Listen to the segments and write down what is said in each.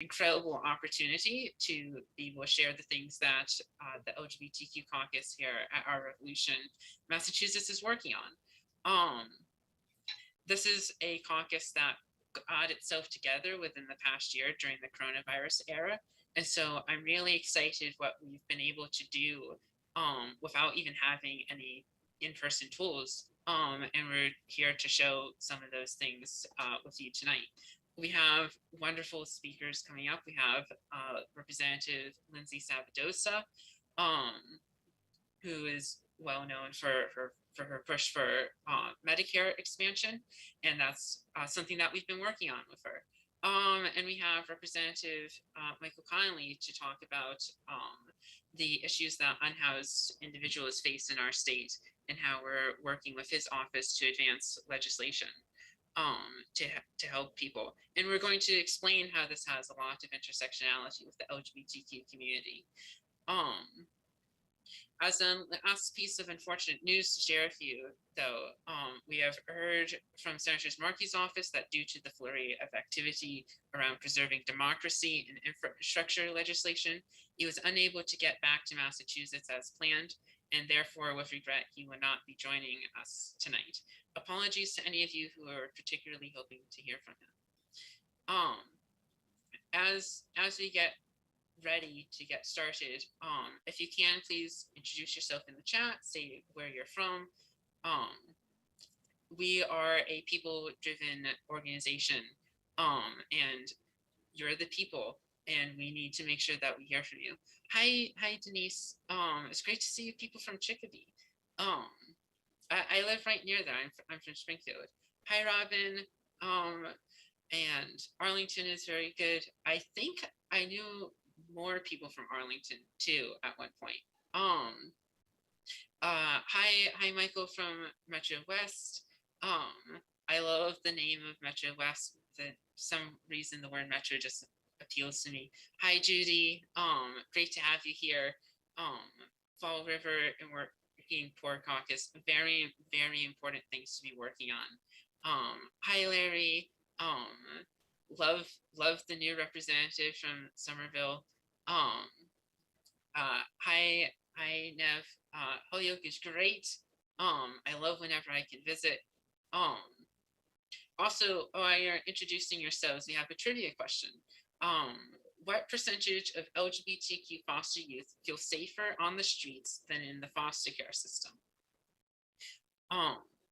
incredible opportunity to be able to share the things that the LGBTQ caucus here at our Revolution, Massachusetts is working on. This is a caucus that got itself together within the past year during the coronavirus era. And so I'm really excited what we've been able to do without even having any in-person tools. And we're here to show some of those things with you tonight. We have wonderful speakers coming up. We have Representative Lindsay Sabadosa, who is well known for her push for Medicare expansion, and that's something that we've been working on with her. And we have Representative Michael Connolly to talk about the issues that unhoused individuals face in our state and how we're working with his office to advance legislation to help people. And we're going to explain how this has a lot of intersectionality with the LGBTQ community. As a last piece of unfortunate news to share with you, though, we have heard from Senator Markey's office that due to the flurry of activity around preserving democracy and infrastructure legislation, he was unable to get back to Massachusetts as planned, and therefore, with regret, he will not be joining us tonight. Apologies to any of you who are particularly hoping to hear from him. As we get ready to get started, if you can, please introduce yourself in the chat, say where you're from. We are a people-driven organization, and you're the people, and we need to make sure that we hear from you. Hi Denise. It's great to see you people from Chicopee. I live right near there. I'm from Springfield. Hi Robin. And Arlington is very good. I think I knew more people from Arlington too at one point. Hi Michael from Metro West. I love the name of Metro West. For some reason the word Metro just appeals to me. Hi Judy. Great to have you here. Fall River and working Poor Caucus. Very, very important things to be working on. Hi Larry. Love the new representative from Somerville. Hi Nev. Holyoke is great. I love whenever I can visit. Also, while you're introducing yourselves, we have a trivia question. What percentage of LGBTQ foster youth feel safer on the streets than in the foster care system?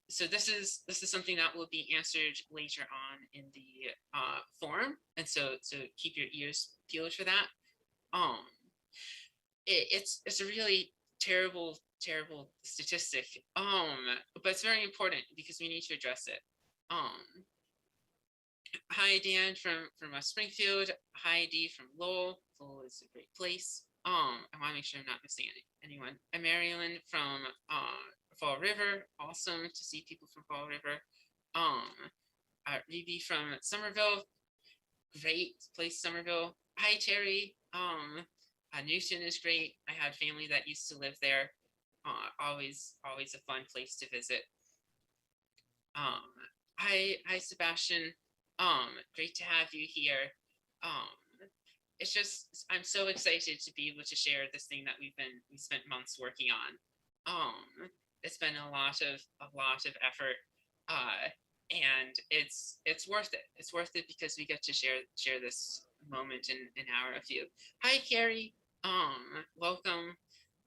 So this is something that will be answered later on in the forum, and so keep your ears peeled for that. It's a really terrible statistic, but it's very important because we need to address it. Hi Dan from West Springfield. Hi Dee from Lowell. Lowell is a great place. I want to make sure I'm not missing anyone. I'm Marilyn from Fall River. Awesome to see people from Fall River. Rebe from Somerville. Great place, Somerville. Hi Terry. Newton is great. I had family that used to live there. Always a fun place to visit. Hi Sebastian. Great to have you here. It's just, I'm so excited to be able to share this thing that we spent months working on. It's been a lot of effort, and it's worth it. It's worth it because we get to share this moment in our with you. Hi Carrie. Welcome.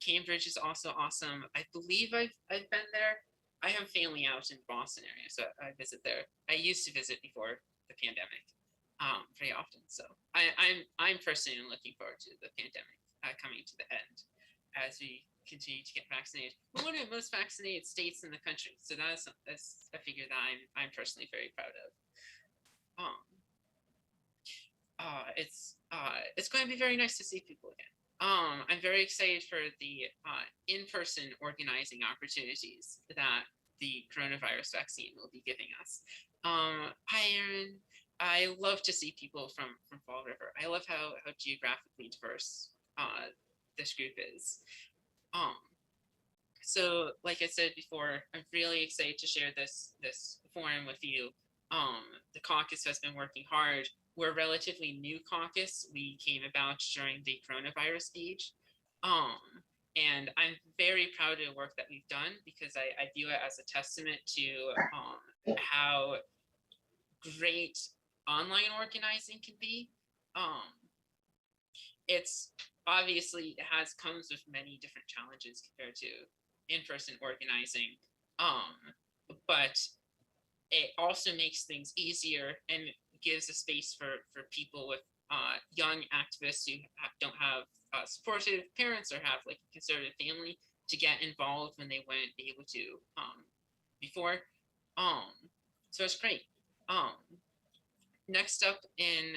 Cambridge is also awesome. I believe I've been there. I have family out in Boston area, so I visit there. I used to visit before the pandemic, pretty often. So I'm personally looking forward to the pandemic coming to the end as we continue to get vaccinated. We're one of the most vaccinated states in the country, so that's a figure that I'm personally very proud of. It's going to be very nice to see people again. I'm very excited for the in-person organizing opportunities that the coronavirus vaccine will be giving us. Hi, Erin. I love to see people from Fall River. I love how geographically diverse this group is. So, like I said before, I'm really excited to share this forum with you. The caucus has been working hard we're a relatively new caucus. We came about during the coronavirus age. And I'm very proud of the work that we've done because I view it as a testament to how great online organizing can be. It's obviously comes with many different challenges compared to in-person organizing, but it also makes things easier and gives a space for people with young activists who don't have supportive parents or have like a conservative family to get involved when they wouldn't be able to before. So it's great. Next up in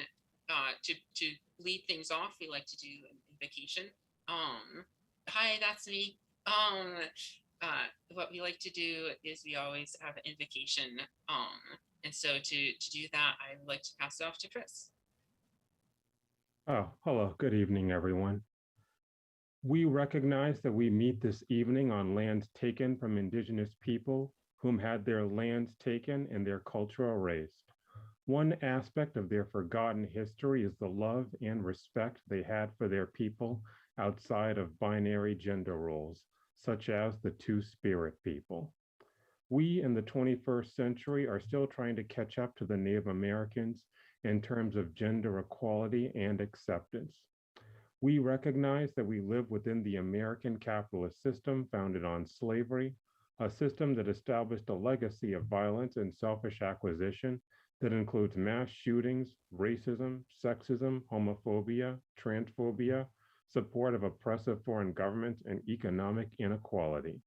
to lead things off, we like to do an invocation. Hi, that's me. What we like to do is we always have an invocation. And so to do that, I would like to pass it off to Chris. Oh, hello. Good evening, everyone. We recognize that we meet this evening on lands taken from Indigenous people whom had their lands taken and their culture erased. One aspect of their forgotten history is the love and respect they had for their people outside of binary gender roles, such as the two-spirit people. We in the 21st century are still trying to catch up to the Native Americans in terms of gender equality and acceptance. We recognize that we live within the American capitalist system founded on slavery, a system that established a legacy of violence and selfish acquisition that includes mass shootings, racism, sexism, homophobia, transphobia, support of oppressive foreign governments, and economic inequality.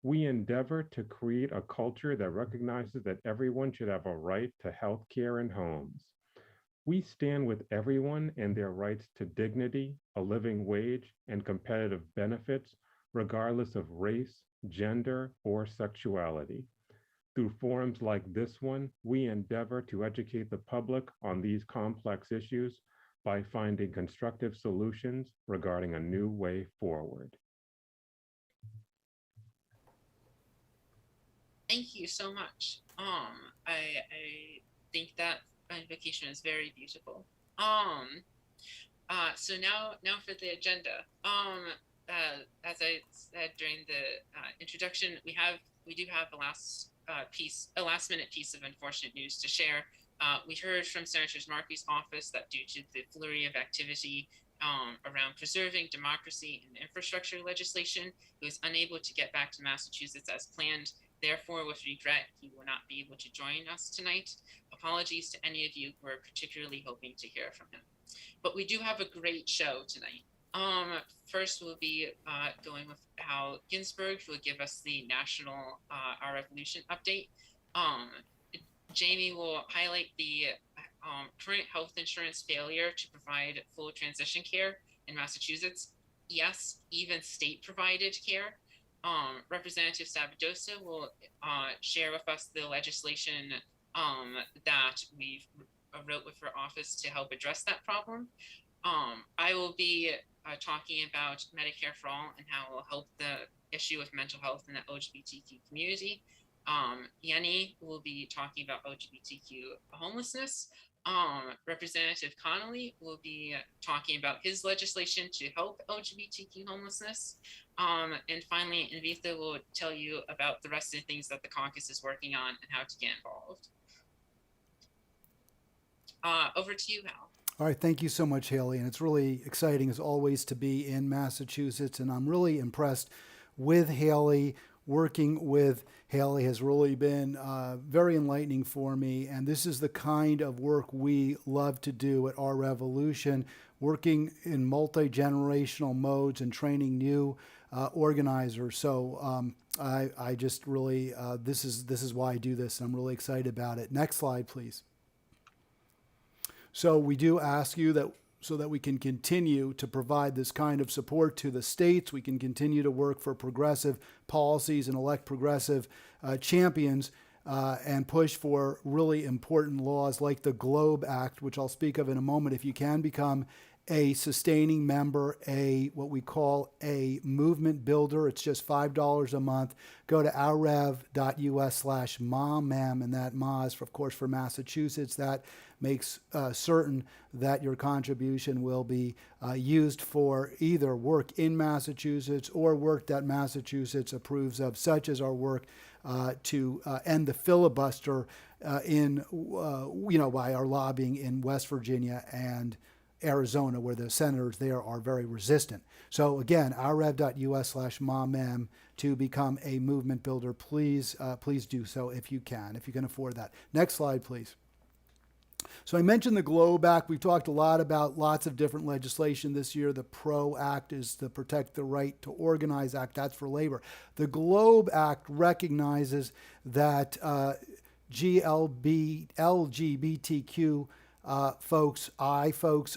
We endeavor to create a culture that recognizes that everyone should have a right to health care and homes. We stand with everyone and their rights to dignity, a living wage, and competitive benefits, regardless of race, gender, or sexuality. Through forums like this one, we endeavor to educate the public on these complex issues by finding constructive solutions regarding a new way forward. Thank you so much. I think that invocation is very beautiful. So now for the agenda. As I said during the introduction, we do have a last minute piece of unfortunate news to share. We heard from Senator Markey's office that due to the flurry of activity around preserving democracy and infrastructure legislation, he was unable to get back to Massachusetts as planned. Therefore, with regret, he will not be able to join us tonight. Apologies to any of you who are particularly hoping to hear from him. But we do have a great show tonight. First, we'll be going with Hal Ginsberg, who will give us the National Our Revolution update. Jamie will highlight the current health insurance failure to provide full transition care in Massachusetts. Yes, even state-provided care. Representative Sabadosa will share with us the legislation that we've wrote with her office to help address that problem. I will be talking about Medicare for All and how it will help the issue of mental health in the LGBTQ community. Yenny will be talking about LGBTQ homelessness. Representative Connolly will be talking about his legislation to help LGBTQ homelessness. And finally, Invita will tell you about the rest of the things that the caucus is working on and how to get involved. Over to you, Hal. All right, thank you so much, Haley. And it's really exciting, as always, to be in Massachusetts. And I'm really impressed with Haley. Working with Haley has really been very enlightening for me. And this is the kind of work we love to do at Our Revolution, working in multi-generational modes and training new organizers. So I just really, this is why I do this. And I'm really excited about it. Next slide, please. So we do ask you that so that we can continue to provide this kind of support to the states, we can continue to work for progressive policies and elect progressive champions. and push for really important laws like the GLOBE Act, which I'll speak of in a moment. If you can become a sustaining member, what we call a movement builder, it's just $5 a month. Go to ourrev.us/MAMAM, and that MA is, of course, for Massachusetts. That makes certain that your contribution will be used for either work in Massachusetts or work that Massachusetts approves of, such as our work to end the filibuster by our lobbying in West Virginia and Arizona, where the senators there are very resistant. So again, ourrev.us/MAMAM to become a movement builder. Please do so if you can afford that. Next slide, please. So I mentioned the GLOBE Act. We've talked a lot about lots of different legislation this year. The PRO Act is the Protect the Right to Organize Act. That's for labor. The GLOBE Act recognizes that LGBTQ folks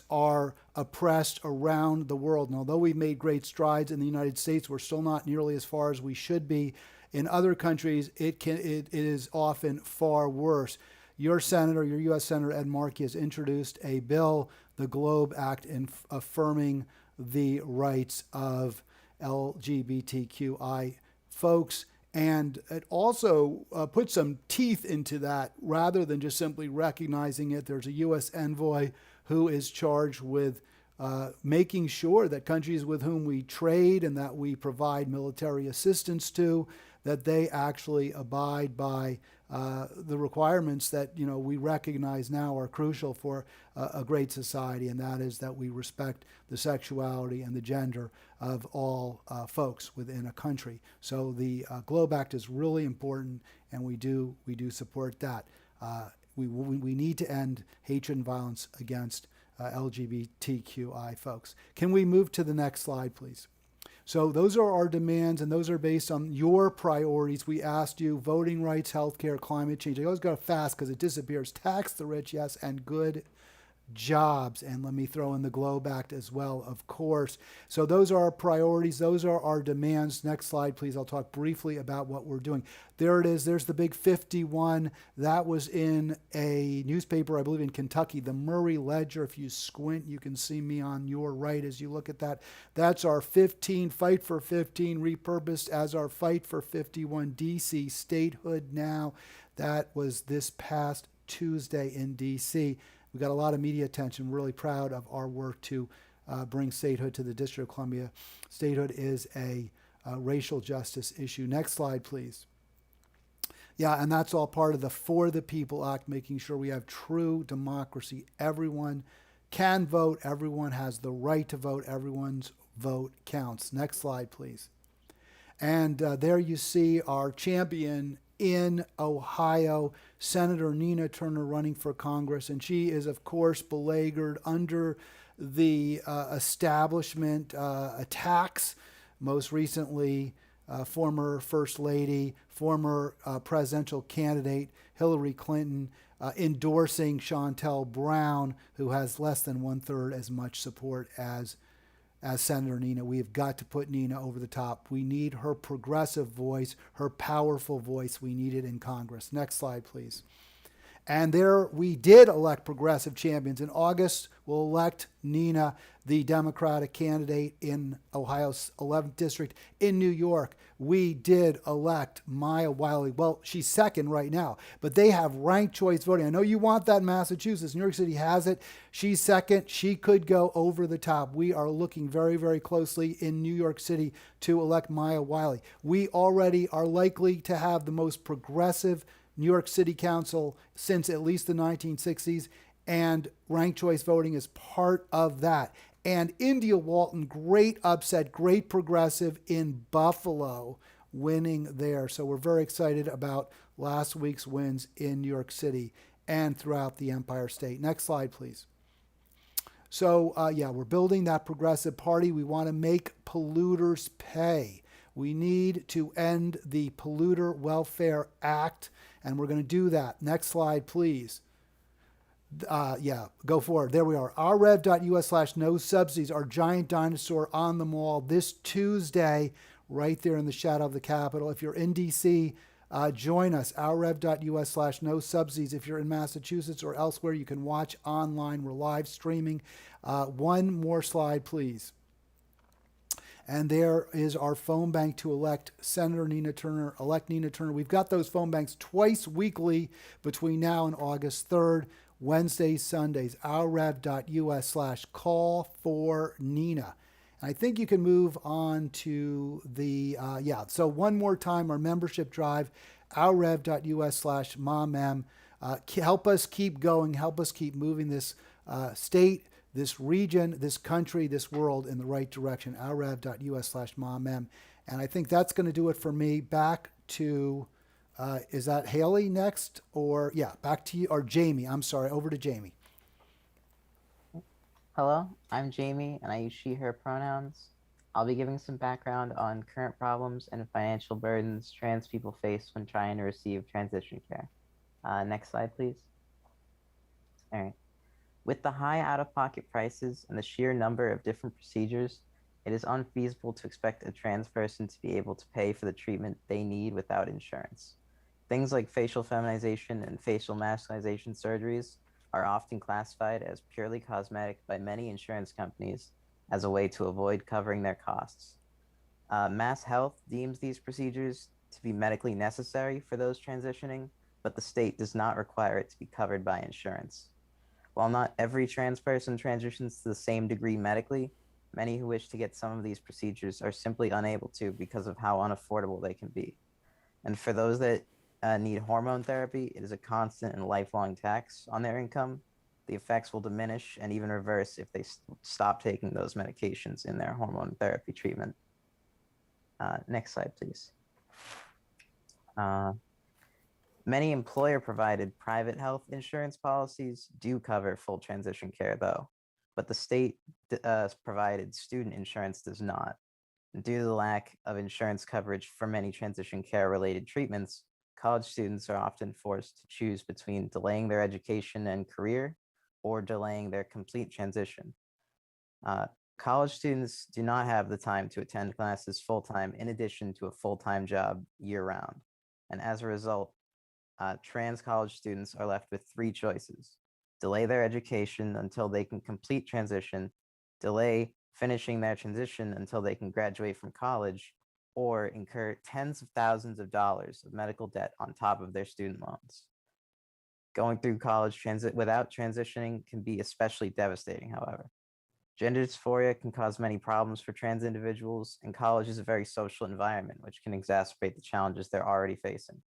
are oppressed around the world. And although we've made great strides in the United States, we're still not nearly as far as we should be. In other countries, it is often far worse. Your U.S. Senator Ed Markey has introduced a bill, the GLOBE Act, affirming the rights of LGBTQI folks. And it also puts some teeth into that rather than just simply recognizing it. There's a U.S. envoy who is charged with making sure that countries with whom we trade and that we provide military assistance to, that they actually abide by the requirements that we recognize now are crucial for a great society, and that is that we respect the sexuality and the gender of all folks within a country. So the GLOBE Act is really important, and we do support that. We need to end hatred and violence against LGBTQI folks. Can we move to the next slide, please? So those are our demands, and those are based on your priorities. We asked you voting rights, healthcare, climate change. I always go fast because it disappears. Tax the rich, yes, and good jobs. And let me throw in the GLOBE Act as well, of course. So those are our priorities. Those are our demands. Next slide, please. I'll talk briefly about what we're doing. There it is. There's the big 51. That was in a newspaper, I believe, in Kentucky, the Murray Ledger. If you squint, you can see me on your right as you look at that. That's our 15, Fight for 15, repurposed as our Fight for 51 DC statehood now. That was this past Tuesday in DC. We got a lot of media attention. Really proud of our work to bring statehood to the District of Columbia. Statehood is a racial justice issue. Next slide, please. Yeah, and that's all part of the For the People Act, making sure we have true democracy. Everyone can vote. Everyone has the right to vote. Everyone's vote counts. Next slide, please. And there you see our champion in Ohio, Senator Nina Turner, running for Congress. And she is, of course, beleaguered under the establishment attacks, most recently former First Lady, former presidential candidate Hillary Clinton endorsing Shontel Brown, who has less than 1/3 as much support as Senator Nina. We have got to put Nina over the top. We need her progressive voice, her powerful voice. We need it in Congress. Next slide, please. And there we did elect progressive champions. In August, we'll elect Nina, the Democratic candidate in Ohio's 11th district. In New York, we did elect Maya Wiley. Well, she's second right now, but they have ranked choice voting. I know you want that in Massachusetts. New York City has it. She's second. She could go over the top. We are looking very, very closely in New York City to elect Maya Wiley. We already are likely to have the most progressive New York City Council since at least the 1960s, and ranked choice voting is part of that. And India Walton, great upset, great progressive in Buffalo, winning there. So we're very excited about last week's wins in New York City and throughout the Empire State. Next slide, please. So we're building that progressive party. We want to make polluters pay. We need to end the Polluter Welfare Act, and we're going to do that. Next slide, please. Go forward. There we are. ourrev.us/no subsidies, our giant dinosaur on the mall this Tuesday, right there in the shadow of the Capitol. If you're in DC, Join us, ourrev.us/no subsidies. If you're in Massachusetts or elsewhere, you can watch online. We're live streaming. One more slide, please. And there is our phone bank to elect Senator Nina Turner, elect Nina Turner. We've got those phone banks twice weekly between now and August 3rd, Wednesdays, Sundays, ourrev.us/call for Nina. And I think you can move on to the, so one more time, our membership drive, ourrev.us/momm. Help us keep going, help us keep moving this state, this region, this country, this world in the right direction, ourrev.us/momm. And I think that's going to do it for me. Back to, is that Haley next? Or, back to you, or Jamie. I'm sorry, over to Jamie. Hello, I'm Jamie, and I use she, her pronouns. I'll be giving some background on current problems and financial burdens trans people face when trying to receive transition care. Next slide, please. All right. With the high out-of-pocket prices and the sheer number of different procedures, it is unfeasible to expect a trans person to be able to pay for the treatment they need without insurance. Things like facial feminization and facial masculinization surgeries are often classified as purely cosmetic by many insurance companies as a way to avoid covering their costs. Mass Health deems these procedures to be medically necessary for those transitioning, but the state does not require it to be covered by insurance. While not every trans person transitions to the same degree medically, many who wish to get some of these procedures are simply unable to because of how unaffordable they can be. And for those that need hormone therapy, it is a constant and lifelong tax on their income. The effects will diminish and even reverse if they stop taking those medications in their hormone therapy treatment. Next slide, please. Many employer-provided private health insurance policies do cover full transition care, though, but the state-provided student insurance does not. Due to the lack of insurance coverage for many transition care-related treatments, college students are often forced to choose between delaying their education and career or delaying their complete transition. College students do not have the time to attend classes full-time in addition to a full-time job year-round. And as a result, trans college students are left with three choices: delay their education until they can complete transition, delay finishing their transition until they can graduate from college, or incur tens of thousands of dollars of medical debt on top of their student loans. Going through college without transitioning can be especially devastating, however. Gender dysphoria can cause many problems for trans individuals, and college is a very social environment, which can exacerbate the challenges they're already facing.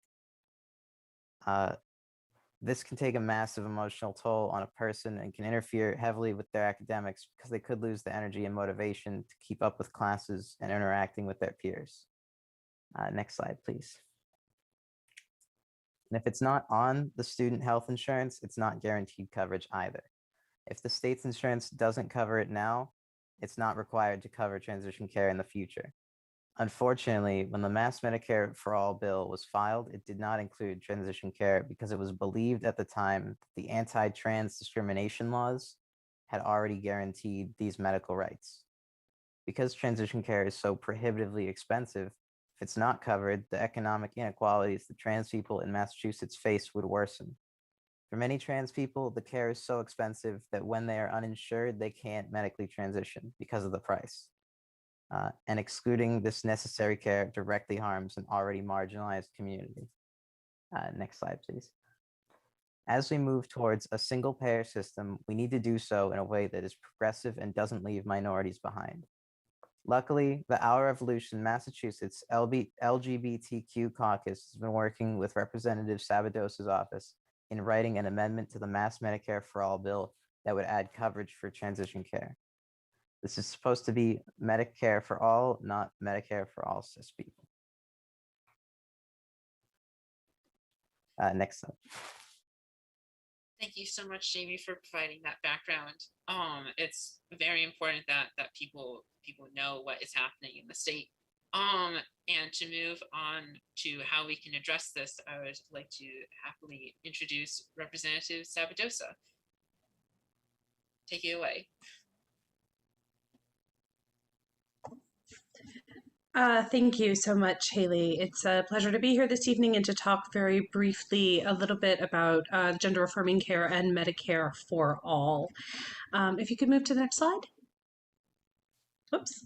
This can take a massive emotional toll on a person and can interfere heavily with their academics because they could lose the energy and motivation to keep up with classes and interacting with their peers. Next slide, please. And if it's not on the student health insurance, it's not guaranteed coverage either. If the state's insurance doesn't cover it now, it's not required to cover transition care in the future. Unfortunately, when the Mass Medicare for All bill was filed, it did not include transition care because it was believed at the time that the anti-trans discrimination laws had already guaranteed these medical rights. Because transition care is so prohibitively expensive, if it's not covered, the economic inequalities that trans people in Massachusetts face would worsen. For many trans people, the care is so expensive that when they are uninsured, they can't medically transition because of the price. And excluding this necessary care directly harms an already marginalized community. Next slide, please. As we move towards a single payer system, we need to do so in a way that is progressive and doesn't leave minorities behind. Luckily, the Our Revolution Massachusetts LGBTQ caucus has been working with Representative Sabadosa's office in writing an amendment to the Mass Medicare for All bill that would add coverage for transition care. This is supposed to be Medicare for all, not Medicare for all cis people. Next slide. Thank you so much, Jamie, for providing that background. It's very important that people know what is happening in the state. And to move on to how we can address this, I would like to happily introduce Representative Sabadosa. Take it away. Thank you so much, Haley. It's a pleasure to be here this evening and to talk very briefly a little bit about gender affirming care and Medicare for all. If you could move to the next slide. Whoops.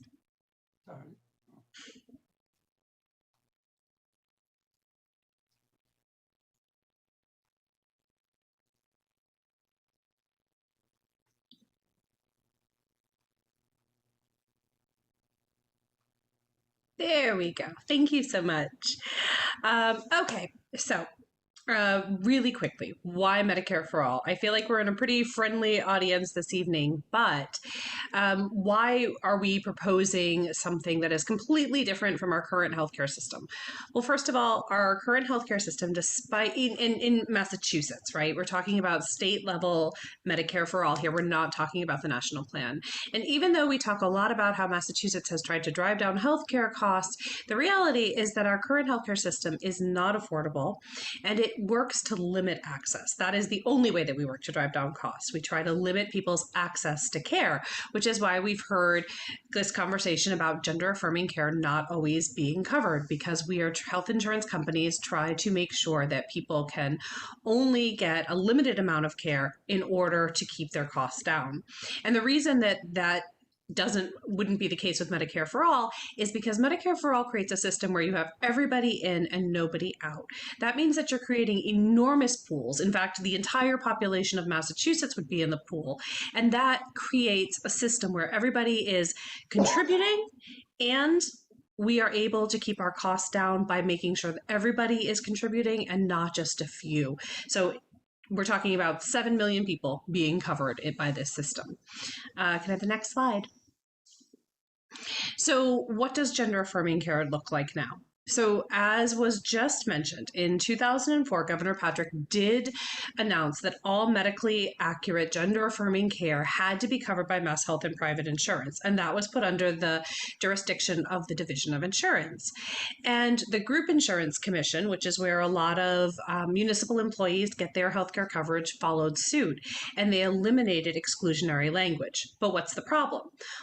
There we go. Thank you so much. Okay, so really quickly, why Medicare for all? I feel like we're in a pretty friendly audience this evening, but why are we proposing something that is completely different from our current healthcare system? Well, first of all, our current healthcare system, despite in Massachusetts, right? We're talking about state level Medicare for all here. We're not talking about the national plan. And even though we talk a lot about how Massachusetts has tried to drive down healthcare costs, the reality is that our current healthcare system is not affordable and it works to limit access. That is the only way that we work to drive down costs. We try to limit people's access to care, which is why we've heard this conversation about gender affirming care not always being covered, because we are health insurance companies try to make sure that people can only get a limited amount of care in order to keep their costs down. And the reason that wouldn't be the case with Medicare for all is because Medicare for all creates a system where you have everybody in and nobody out. That means that you're creating enormous pools. In fact, the entire population of Massachusetts would be in the pool. And that creates a system where everybody is contributing and we are able to keep our costs down by making sure that everybody is contributing and not just a few. So we're talking about 7 million people being covered by this system. Can I have the next slide? So what does gender affirming care look like now? So as was just mentioned, in 2004, Governor Patrick did announce that all medically accurate gender affirming care had to be covered by Mass Health and private insurance. And that was put under the jurisdiction of the Division of Insurance. And the Group Insurance Commission, which is where a lot of municipal employees get their healthcare coverage, followed suit. And they eliminated exclusionary language. But what's the problem?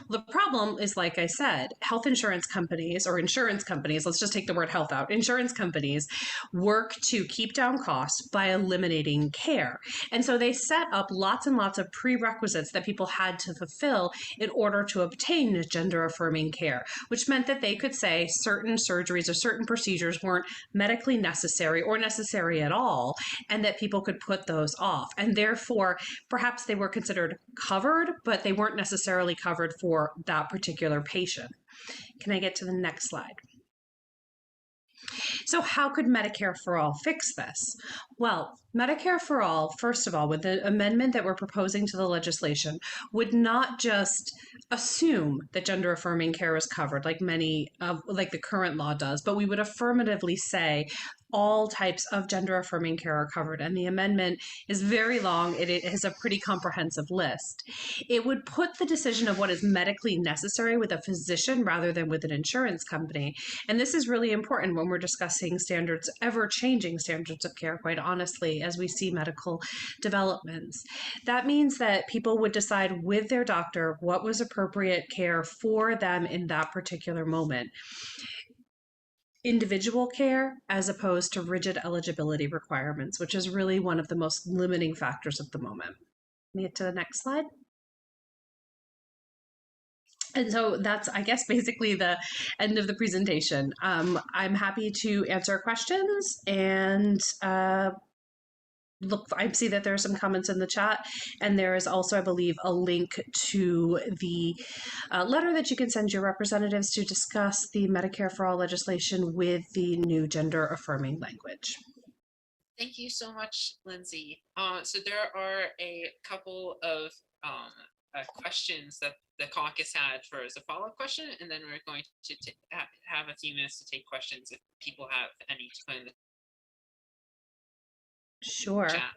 Well, the problem is, like I said, health insurance companies or insurance companies, let's just take the word health out, insurance companies work to keep down costs by eliminating care. And so they set up lots and lots of prerequisites that people had to fulfill in order to obtain gender affirming care, which meant that they could say certain surgeries or certain procedures weren't medically necessary or necessary at all, and that people could put those off. And therefore, perhaps they were considered covered, but they weren't necessarily covered for that particular patient. Can I get to the next slide? So how could Medicare for All fix this? Well, Medicare for All, first of all, with the amendment that we're proposing to the legislation, would not just assume that gender affirming care is covered like like the current law does, but we would affirmatively say all types of gender affirming care are covered. And the amendment is very long. It has a pretty comprehensive list. It would put the decision of what is medically necessary with a physician rather than with an insurance company. And this is really important when we're discussing standards, ever-changing standards of care, quite honestly, as we see medical developments. That means that people would decide with their doctor what was appropriate care for them in that particular moment. Individual care as opposed to rigid eligibility requirements, which is really one of the most limiting factors at the moment. Let me get to the next slide. And so that's, I guess, basically the end of the presentation. I'm happy to answer questions and look, I see that there are some comments in the chat, and there is also, I believe, a link to the letter that you can send your representatives to discuss the Medicare for All legislation with the new gender affirming language. Thank you so much, Lindsay. So there are a couple of questions that the caucus had for as a follow-up question, and then we're going to have a few minutes to take questions if people have any to put in the Sure. chat.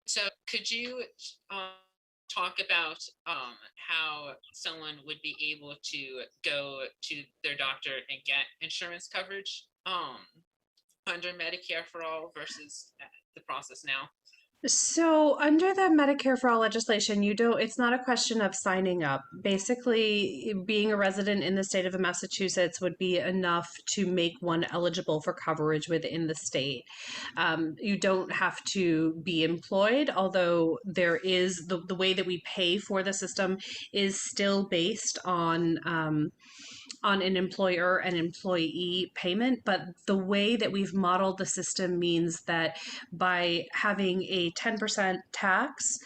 So could you talk about how someone would be able to go to their doctor and get insurance coverage under Medicare for All versus the process now? So under the Medicare for All legislation, it's not a question of signing up. Basically, being a resident in the state of Massachusetts would be enough to make one eligible for coverage within the state. You don't have to be employed, although there is the way that we pay for the system is still based on an employer and employee payment, but the way that we've modeled the system means that by having a 10% tax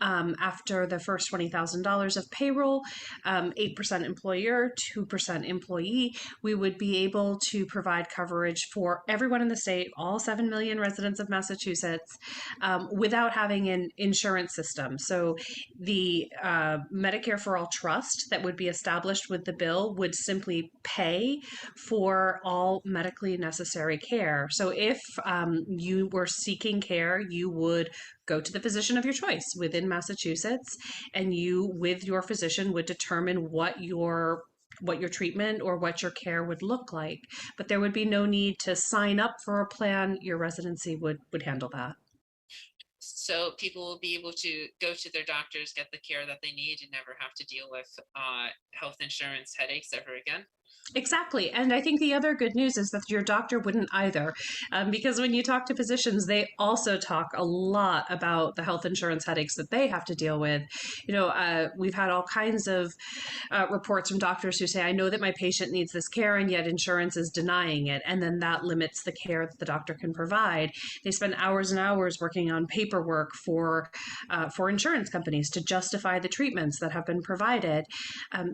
after the first $20,000 of payroll, 8% employer, 2% employee, we would be able to provide coverage for everyone in the state, all 7 million residents of Massachusetts, without having an insurance system. So the Medicare for All trust that would be established with the bill would simply pay for all medically necessary care. So if you were seeking care, you would go to the physician of your choice within Massachusetts, and you, with your physician, would determine what your treatment or what your care would look like. But there would be no need to sign up for a plan. Your residency would handle that. So people will be able to go to their doctors, get the care that they need, and never have to deal with health insurance headaches ever again. Exactly. And I think the other good news is that your doctor wouldn't either. Because when you talk to physicians, they also talk a lot about the health insurance headaches that they have to deal with. We've had all kinds of reports from doctors who say, I know that my patient needs this care, and yet insurance is denying it. And then that limits the care that the doctor can provide. They spend hours and hours working on paperwork for insurance companies to justify the treatments that have been provided.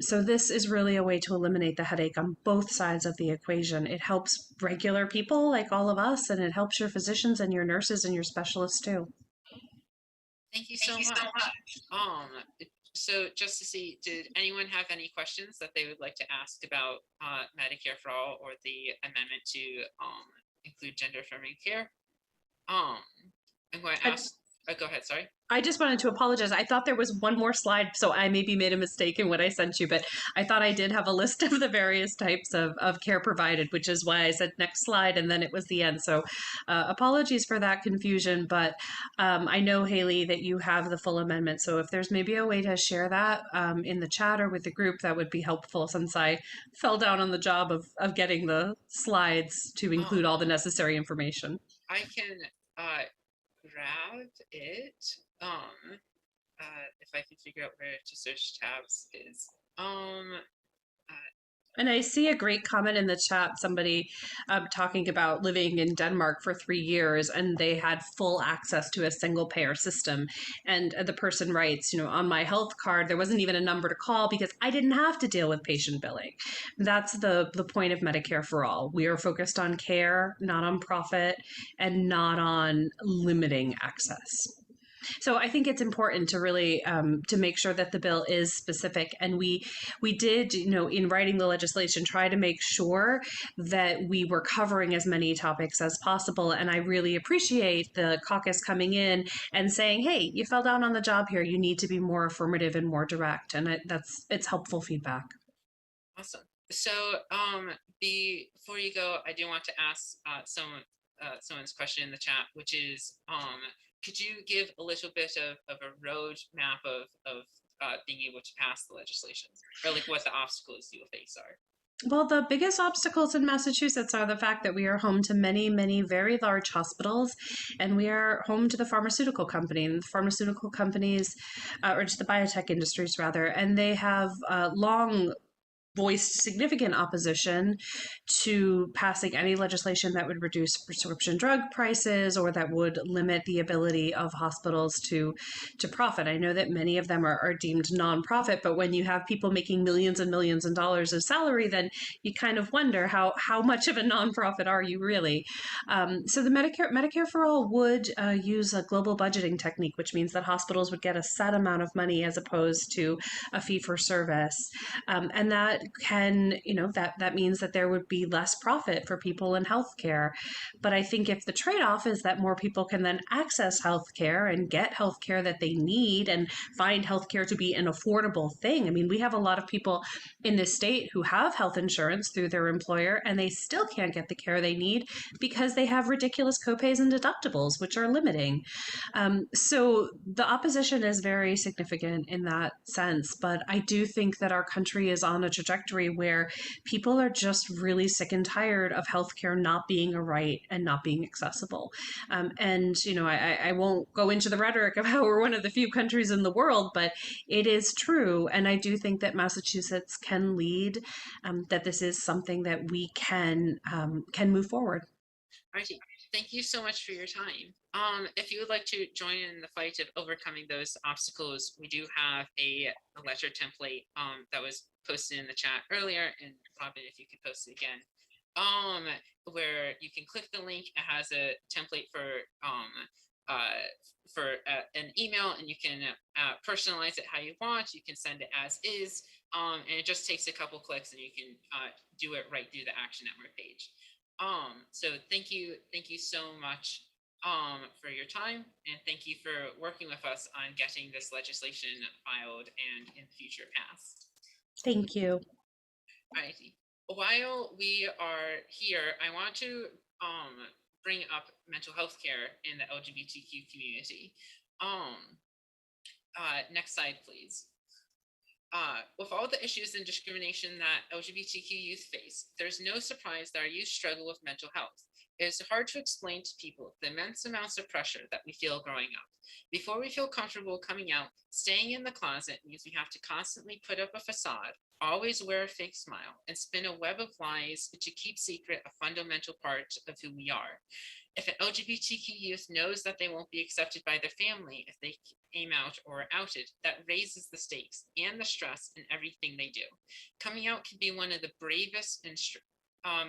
So this is really a way to eliminate the headache on both sides of the equation. It helps regular people like all of us, and it helps your physicians and your nurses and your specialists too. Thank you so much. So just to see, did anyone have any questions that they would like to ask about Medicare for All or the amendment to include gender affirming care? I'm going to ask. Go ahead. Sorry. I just wanted to apologize. I thought there was one more slide, so I maybe made a mistake in what I sent you, but I thought I did have a list of the various types of care provided, which is why I said next slide, and then it was the end. So apologies for that confusion, but I know, Haley, that you have the full amendment. So if there's maybe a way to share that in the chat or with the group, that would be helpful, since I fell down on the job of getting the slides to include all the necessary information. I can grab it. If I can figure out where to search tabs is. And I see a great comment in the chat, somebody talking about living in Denmark for 3 years, and they had full access to a single payer system. And the person writes, on my health card, there wasn't even a number to call because I didn't have to deal with patient billing. That's the point of Medicare for All. We are focused on care, not on profit, and not on limiting access. So I think it's important to really to make sure that the bill is specific, and we did, in writing the legislation, try to make sure that we were covering as many topics as possible. And I really appreciate the caucus coming in and saying, "Hey, you fell down on the job here. You need to be more affirmative and more direct." And it's helpful feedback. Awesome. So before you go, I do want to ask someone's question in the chat, which is, could you give a little bit of a roadmap of being able to pass the legislation, or like what the obstacles you will face are? Well, the biggest obstacles in Massachusetts are the fact that we are home to many, many very large hospitals, and we are home to the pharmaceutical company, and the pharmaceutical companies, or just the biotech industries rather, and they have long voiced significant opposition to passing any legislation that would reduce prescription drug prices or that would limit the ability of hospitals to profit. I know that many of them are deemed nonprofit, but when you have people making millions and millions of dollars of salary, then you kind of wonder how much of a nonprofit are you really? So the Medicare for All would use a global budgeting technique, which means that hospitals would get a set amount of money as opposed to a fee for service. And that can, that means that there would be less profit for people in healthcare. But I think if the trade-off is that more people can then access healthcare and get healthcare that they need and find healthcare to be an affordable thing. I mean, we have a lot of people in this state who have health insurance through their employer and they still can't get the care they need because they have ridiculous copays and deductibles, which are limiting. So the opposition is very significant in that sense, but I do think that our country is on a trajectory where people are just really sick and tired of healthcare not being a right and not being accessible. I won't go into the rhetoric of how we're one of the few countries in the world, but it is true. And I do think that Massachusetts can lead, that this is something that we can move forward. Righty. Thank you so much for your time. If you would like to join in the fight of overcoming those obstacles, we do have a letter template that was posted in the chat earlier, and Robin, if you could post it again, where you can click the link. It has a template for an email, and you can personalize it how you want. You can send it as is, and it just takes a couple clicks, and you can do it right through the Action Network page. So thank you so much for your time, and thank you for working with us on getting this legislation filed and in the future passed. Thank you. Alrighty. While we are here, I want to bring up mental health care in the LGBTQ community. Next slide, please. With all the issues and discrimination that LGBTQ youth face, there's no surprise that our youth struggle with mental health. It is hard to explain to people the immense amounts of pressure that we feel growing up. Before we feel comfortable coming out, staying in the closet means we have to constantly put up a facade, always wear a fake smile, and spin a web of lies to keep secret a fundamental part of who we are. If an LGBTQ youth knows that they won't be accepted by their family if they came out or are outed, that raises the stakes and the stress in everything they do. Coming out can be one of the bravest and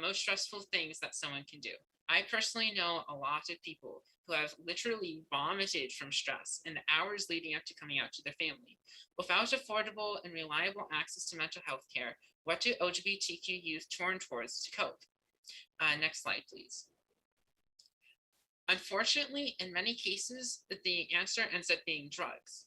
most stressful things that someone can do. I personally know a lot of people who have literally vomited from stress in the hours leading up to coming out to their family. Without affordable and reliable access to mental health care, what do LGBTQ youth turn towards to cope? Next slide, please. Unfortunately, in many cases, the answer ends up being drugs.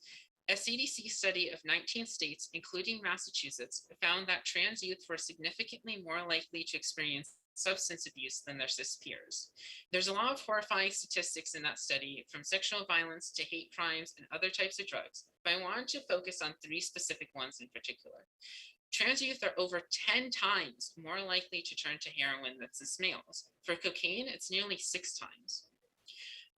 A CDC study of 19 states, including Massachusetts, found that trans youth were significantly more likely to experience substance abuse than their cis peers. There's a lot of horrifying statistics in that study, from sexual violence to hate crimes and other types of drugs, but I wanted to focus on 3 specific ones in particular. Trans youth are over 10 times more likely to turn to heroin than cis males. For cocaine, it's nearly 6 times.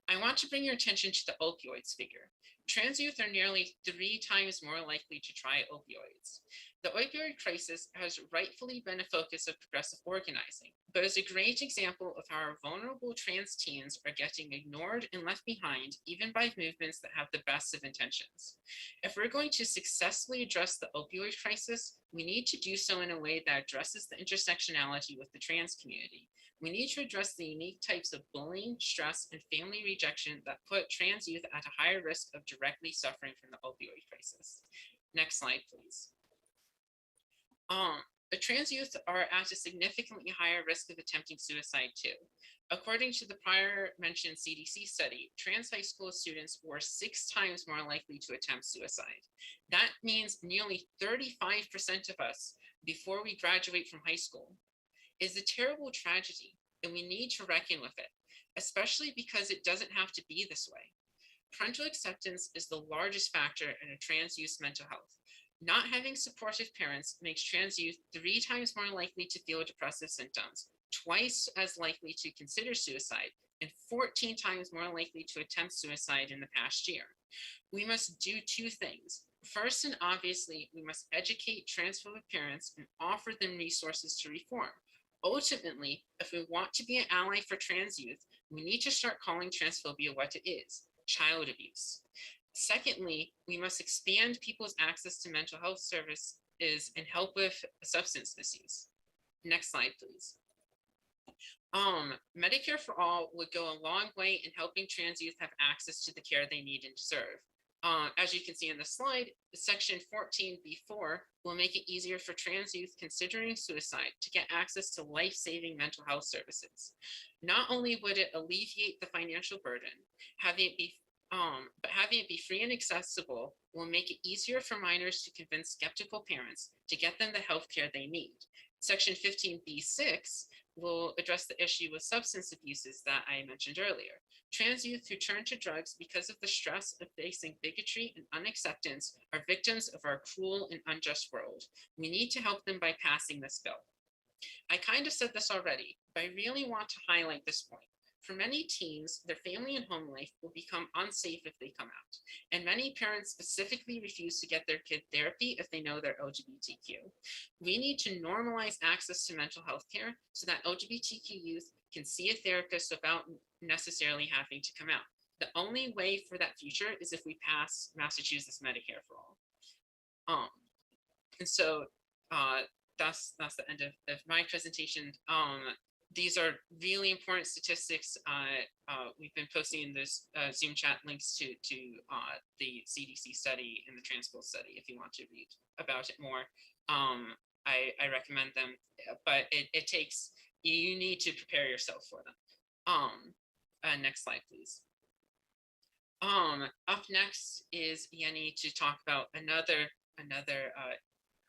I want to bring your attention to the opioids figure. Trans youth are nearly 3 times more likely to try opioids. The opioid crisis has rightfully been a focus of progressive organizing, but is a great example of how our vulnerable trans teens are getting ignored and left behind, even by movements that have the best of intentions. If we're going to successfully address the opioid crisis, we need to do so in a way that addresses the intersectionality with the trans community. We need to address the unique types of bullying, stress, and family rejection that put trans youth at a higher risk of directly suffering from the opioid crisis. Next slide, please. The trans youth are at a significantly higher risk of attempting suicide too. According to the prior mentioned CDC study, trans high school students were 6 times more likely to attempt suicide. That means nearly 35% of us before we graduate from high school. Is a terrible tragedy, and we need to reckon with it, especially because it doesn't have to be this way. Parental acceptance is the largest factor in a trans youth's mental health. Not having supportive parents makes trans youth 3 times more likely to feel depressive symptoms, twice as likely to consider suicide, and 14 times more likely to attempt suicide in the past year. We must do 2 things. First, and obviously, we must educate transphobic parents and offer them resources to reform. Ultimately, if we want to be an ally for trans youth, we need to start calling transphobia what it is: child abuse. Secondly, we must expand people's access to mental health services and help with substance misuse. Next slide, please. Medicare for All would go a long way in helping trans youth have access to the care they need and deserve. As you can see in the slide, section 14B4 will make it easier for trans youth considering suicide to get access to life-saving mental health services. Not only would it alleviate the financial burden, having it be free and accessible will make it easier for minors to convince skeptical parents to get them the health care they need. Section 15B6 will address the issue with substance abuses that I mentioned earlier. Trans youth who turn to drugs because of the stress of facing bigotry and unacceptance are victims of our cruel and unjust world. We need to help them by passing this bill. I kind of said this already, but I really want to highlight this point. For many teens, their family and home life will become unsafe if they come out, and many parents specifically refuse to get their kid therapy if they know they're LGBTQ. We need to normalize access to mental health care so that LGBTQ youth can see a therapist without necessarily having to come out. The only way for that future is if we pass Massachusetts Medicare for all. And so that's the end of my presentation. These are really important statistics. We've been posting in this Zoom chat links to the CDC study and the transport study if you want to read about it more. I recommend them, but it takes, you need to prepare yourself for them. Next slide, please. Up next is Yenny to talk about another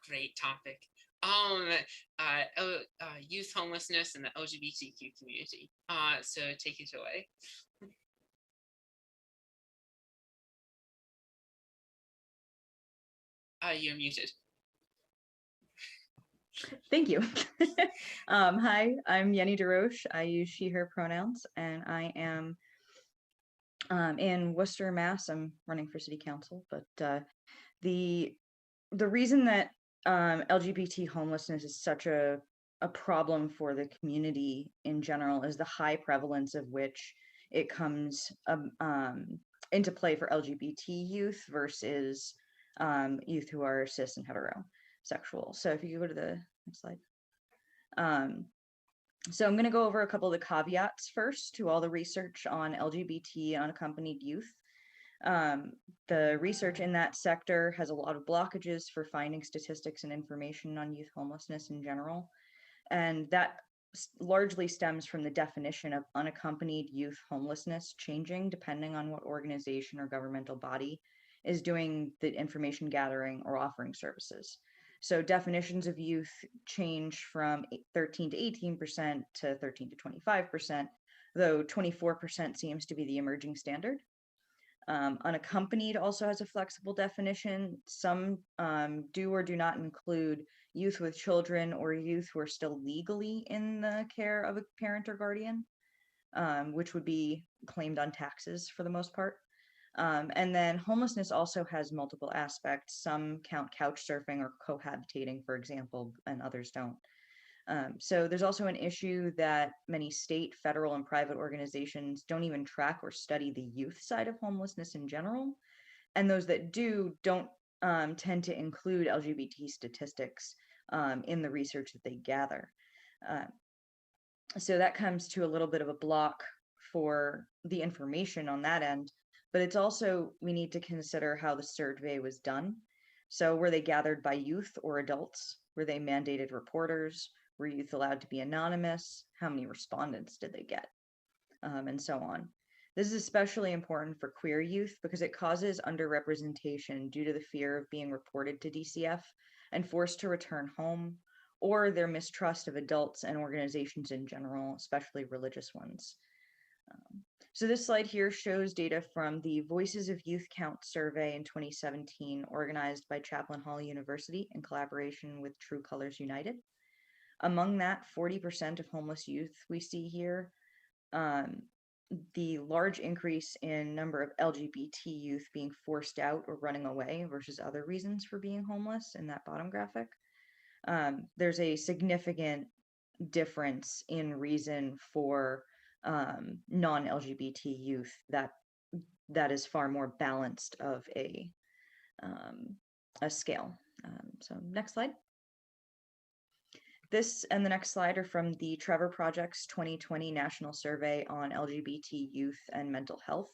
great topic. Youth homelessness in the LGBTQ community. So take it away. You're muted. Thank you. Hi, I'm Yenny DeRoche. I use she, her pronouns, and I am in Worcester, Mass. I'm running for city council, but the reason that LGBT homelessness is such a problem for the community in general is the high prevalence of which it comes into play for LGBT youth versus youth who are cis and heterosexual. So if you go to the next slide. So I'm going to go over a couple of the caveats first to all the research on LGBT unaccompanied youth. The research in that sector has a lot of blockages for finding statistics and information on youth homelessness in general. And that largely stems from the definition of unaccompanied youth homelessness changing depending on what organization or governmental body is doing the information gathering or offering services. So definitions of youth change from 13 to 18% to 13 to 25%, though 24% seems to be the emerging standard. Unaccompanied also has a flexible definition. Some do or do not include youth with children or youth who are still legally in the care of a parent or guardian, which would be claimed on taxes for the most part. And then homelessness also has multiple aspects. Some count couch surfing or cohabitating, for example, and others don't. So there's also an issue that many state, federal, and private organizations don't even track or study the youth side of homelessness in general. And those that do don't tend to include LGBT statistics in the research that they gather. So that comes to a little bit of a block for the information on that end. But it's also, we need to consider how the survey was done. So were they gathered by youth or adults? Were they mandated reporters? Were youth allowed to be anonymous? How many respondents did they get? And so on. This is especially important for queer youth because it causes underrepresentation due to the fear of being reported to DCF and forced to return home, or their mistrust of adults and organizations in general, especially religious ones. So this slide here shows data from the Voices of Youth Count survey in 2017, organized by Chaplain Hall University in collaboration with True Colors United. Among that, 40% of homeless youth we see here, the large increase in number of LGBT youth being forced out or running away versus other reasons for being homeless in that bottom graphic. There's a significant difference in reason for non-LGBT youth that is far more balanced of a scale. So next slide. This and the next slide are from the Trevor Project's 2020 National Survey on LGBT Youth and Mental Health.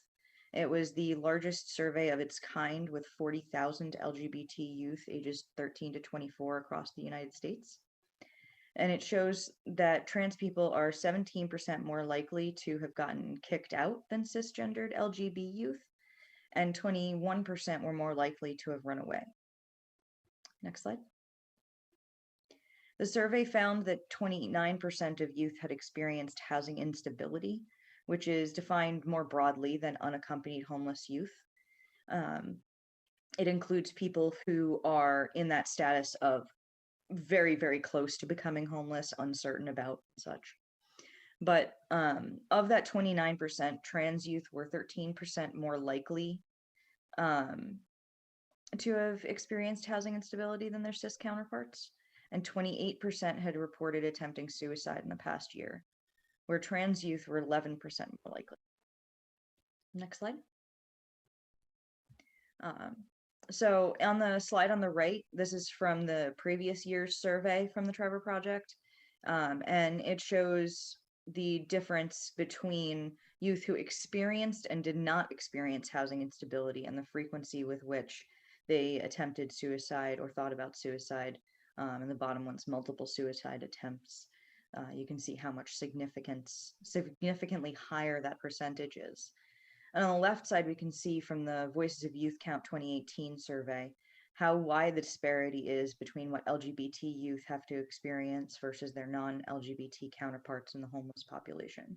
It was the largest survey of its kind with 40,000 LGBT youth ages 13 to 24 across the United States. And it shows that trans people are 17% more likely to have gotten kicked out than cisgendered LGBT youth, and 21% were more likely to have run away. Next slide. The survey found that 29% of youth had experienced housing instability, which is defined more broadly than unaccompanied homeless youth. It includes people who are in that status of very, very close to becoming homeless, uncertain about such. But of that 29%, trans youth were 13% more likely to have experienced housing instability than their cis counterparts, and 28% had reported attempting suicide in the past year, where trans youth were 11% more likely. Next slide. So on the slide on the right, this is from the previous year's survey from the Trevor Project, and it shows the difference between youth who experienced and did not experience housing instability and the frequency with which they attempted suicide or thought about suicide. And the bottom one's multiple suicide attempts. You can see how much significantly higher that percentage is. And on the left side, we can see from the Voices of Youth Count 2018 survey how wide the disparity is between what LGBT youth have to experience versus their non-LGBT counterparts in the homeless population.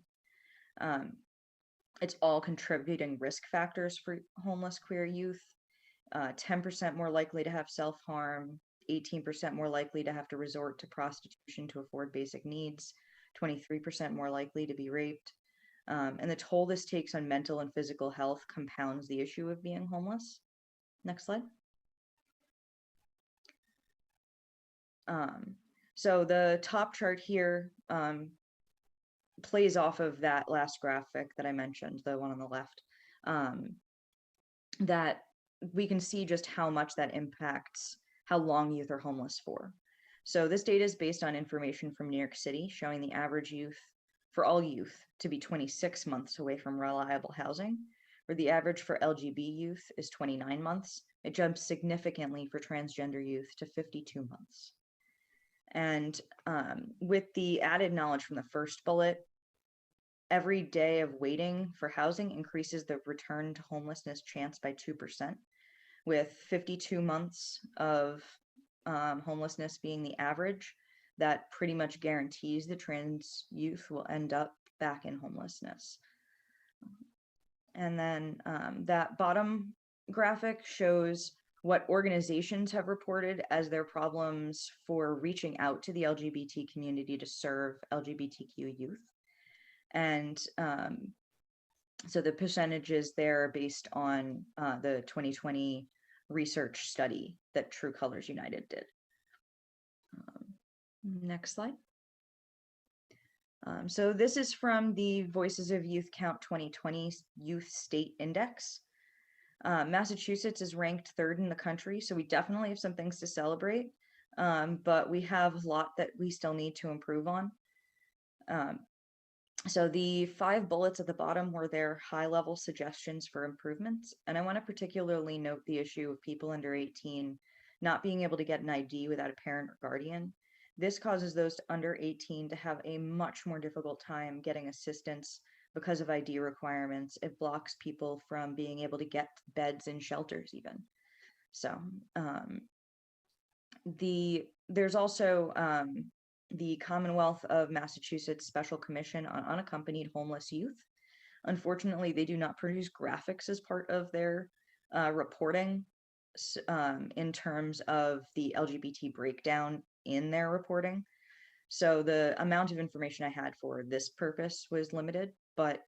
It's all contributing risk factors for homeless queer youth. 10% more likely to have self-harm, 18% more likely to have to resort to prostitution to afford basic needs, 23% more likely to be raped. And the toll this takes on mental and physical health compounds the issue of being homeless. Next slide. So the top chart here plays off of that last graphic that I mentioned, the one on the left, that we can see just how much that impacts how long youth are homeless for. So this data is based on information from New York City showing the average youth for all youth to be 26 months away from reliable housing, where the average for LGB youth is 29 months. It jumps significantly for transgender youth to 52 months. And with the added knowledge from the first bullet, every day of waiting for housing increases the return to homelessness chance by 2%, with 52 months of homelessness being the average. That pretty much guarantees the trans youth will end up back in homelessness. And then that bottom graphic shows what organizations have reported as their problems for reaching out to the LGBT community to serve LGBTQ youth. And so the percentages there are based on the 2020 research study that True Colors United did. Next slide. So this is from the Voices of Youth Count 2020 Youth State Index. Massachusetts is ranked 3rd in the country, so we definitely have some things to celebrate, but we have a lot that we still need to improve on. So the 5 bullets at the bottom were their high-level suggestions for improvements, and I want to particularly note the issue of people under 18 not being able to get an ID without a parent or guardian. This causes those under 18 to have a much more difficult time getting assistance because of ID requirements. It blocks people from being able to get beds in shelters even. So there's also the Commonwealth of Massachusetts Special Commission on Unaccompanied Homeless Youth. Unfortunately, they do not produce graphics as part of their reporting in terms of the LGBT breakdown in their reporting. So the amount of information I had for this purpose was limited, but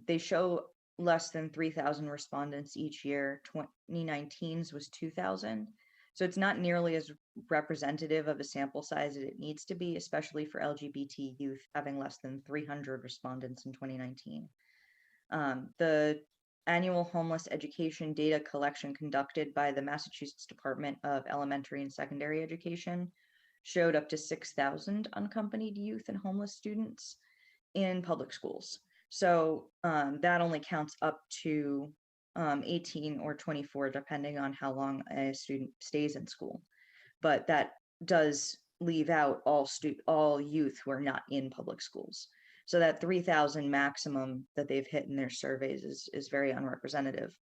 they show less than 3,000 respondents each year. 2019's was 2,000. So it's not nearly as representative of a sample size as it needs to be, especially for LGBT youth having less than 300 respondents in 2019. The annual homeless education data collection conducted by the Massachusetts Department of Elementary and Secondary Education showed up to 6,000 unaccompanied youth and homeless students in public schools. So that only counts up to 18 or 24, depending on how long a student stays in school. But that does leave out all youth who are not in public schools. So that 3,000 maximum that they've hit in their surveys is very unrepresentative.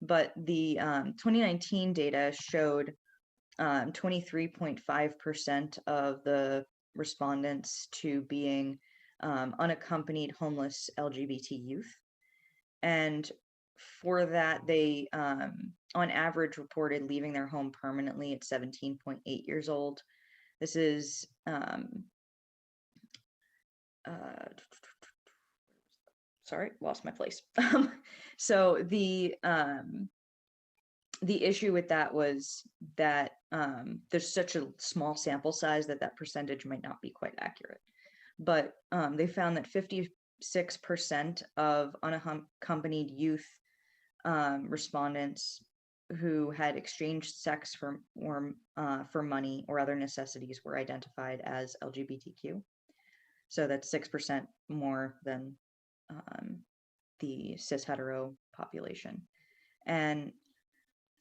But the 2019 data showed 23.5% of the respondents to being unaccompanied homeless LGBT youth. And for that, they on average reported leaving their home permanently at 17.8 years old. This is sorry, lost my place. So the issue with that was that there's such a small sample size that percentage might not be quite accurate. But they found that 56% of unaccompanied youth respondents who had exchanged sex for money or other necessities were identified as LGBTQ. So that's 6% more than the cis hetero population. And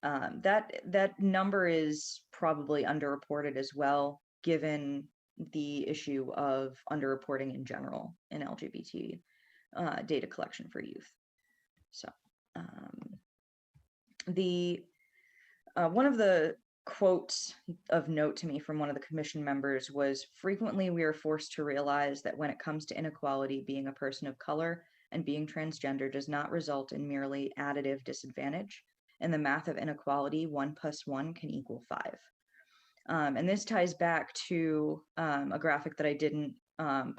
that number is probably underreported as well, given the issue of underreporting in general in LGBT data collection for youth. So one of the quotes of note to me from one of the commission members was, "Frequently we are forced to realize that when it comes to inequality, being a person of color and being transgender does not result in merely additive disadvantage. In the math of inequality, 1 + 1 can equal 5. And this ties back to a graphic that I didn't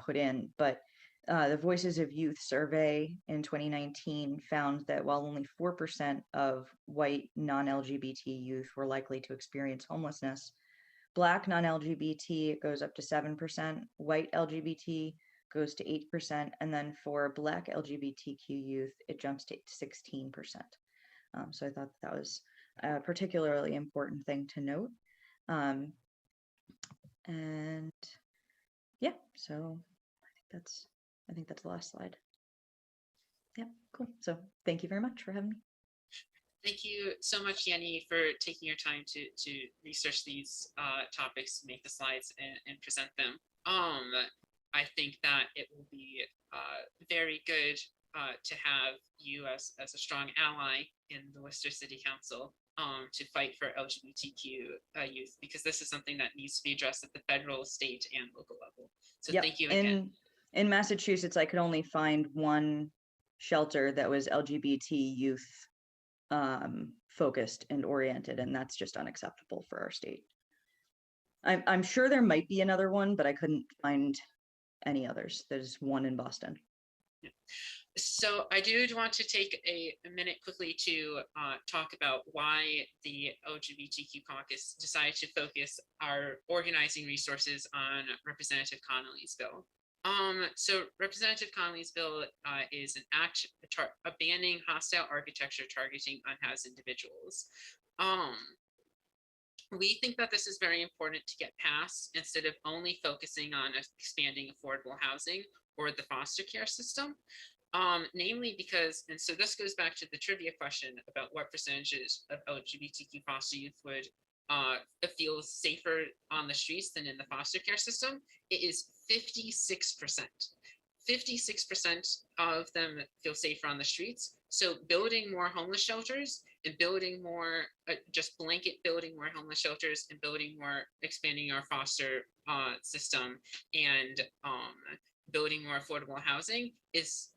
put in, but the Voices of Youth survey in 2019 found that while only 4% of white non-LGBT youth were likely to experience homelessness, Black non-LGBT goes up to 7%, white LGBT goes to 8%, and then for Black LGBTQ youth, it jumps to 16%. So I thought that was a particularly important thing to note. And yeah, so I think that's the last slide. Yeah, cool. So thank you very much for having me. Thank you so much, Yenny, for taking your time to research these topics, make the slides, and present them. I think that it will be very good to have you as a strong ally in the Worcester City Council to fight for LGBTQ youth, because this is something that needs to be addressed at the federal, state, and local level. So Yep. thank you again. In Massachusetts, I could only find one shelter that was LGBT youth focused and oriented, and that's just unacceptable for our state. I'm sure there might be another one, but I couldn't find any others. There's one in Boston. Yeah. So I do want to take a minute quickly to talk about why the LGBTQ caucus decided to focus our organizing resources on Representative Connolly's bill. So Representative Connolly's bill is an act banning hostile architecture targeting unhoused individuals. We think that this is very important to get passed instead of only focusing on expanding affordable housing or the foster care system. Namely because, and so this goes back to the trivia question about what percentages of LGBTQ foster youth would feel safer on the streets than in the foster care system. It is 56%. 56% of them feel safer on the streets. So building more homeless shelters and building more, just blanket building more homeless shelters and building more, expanding our foster system and building more affordable housing is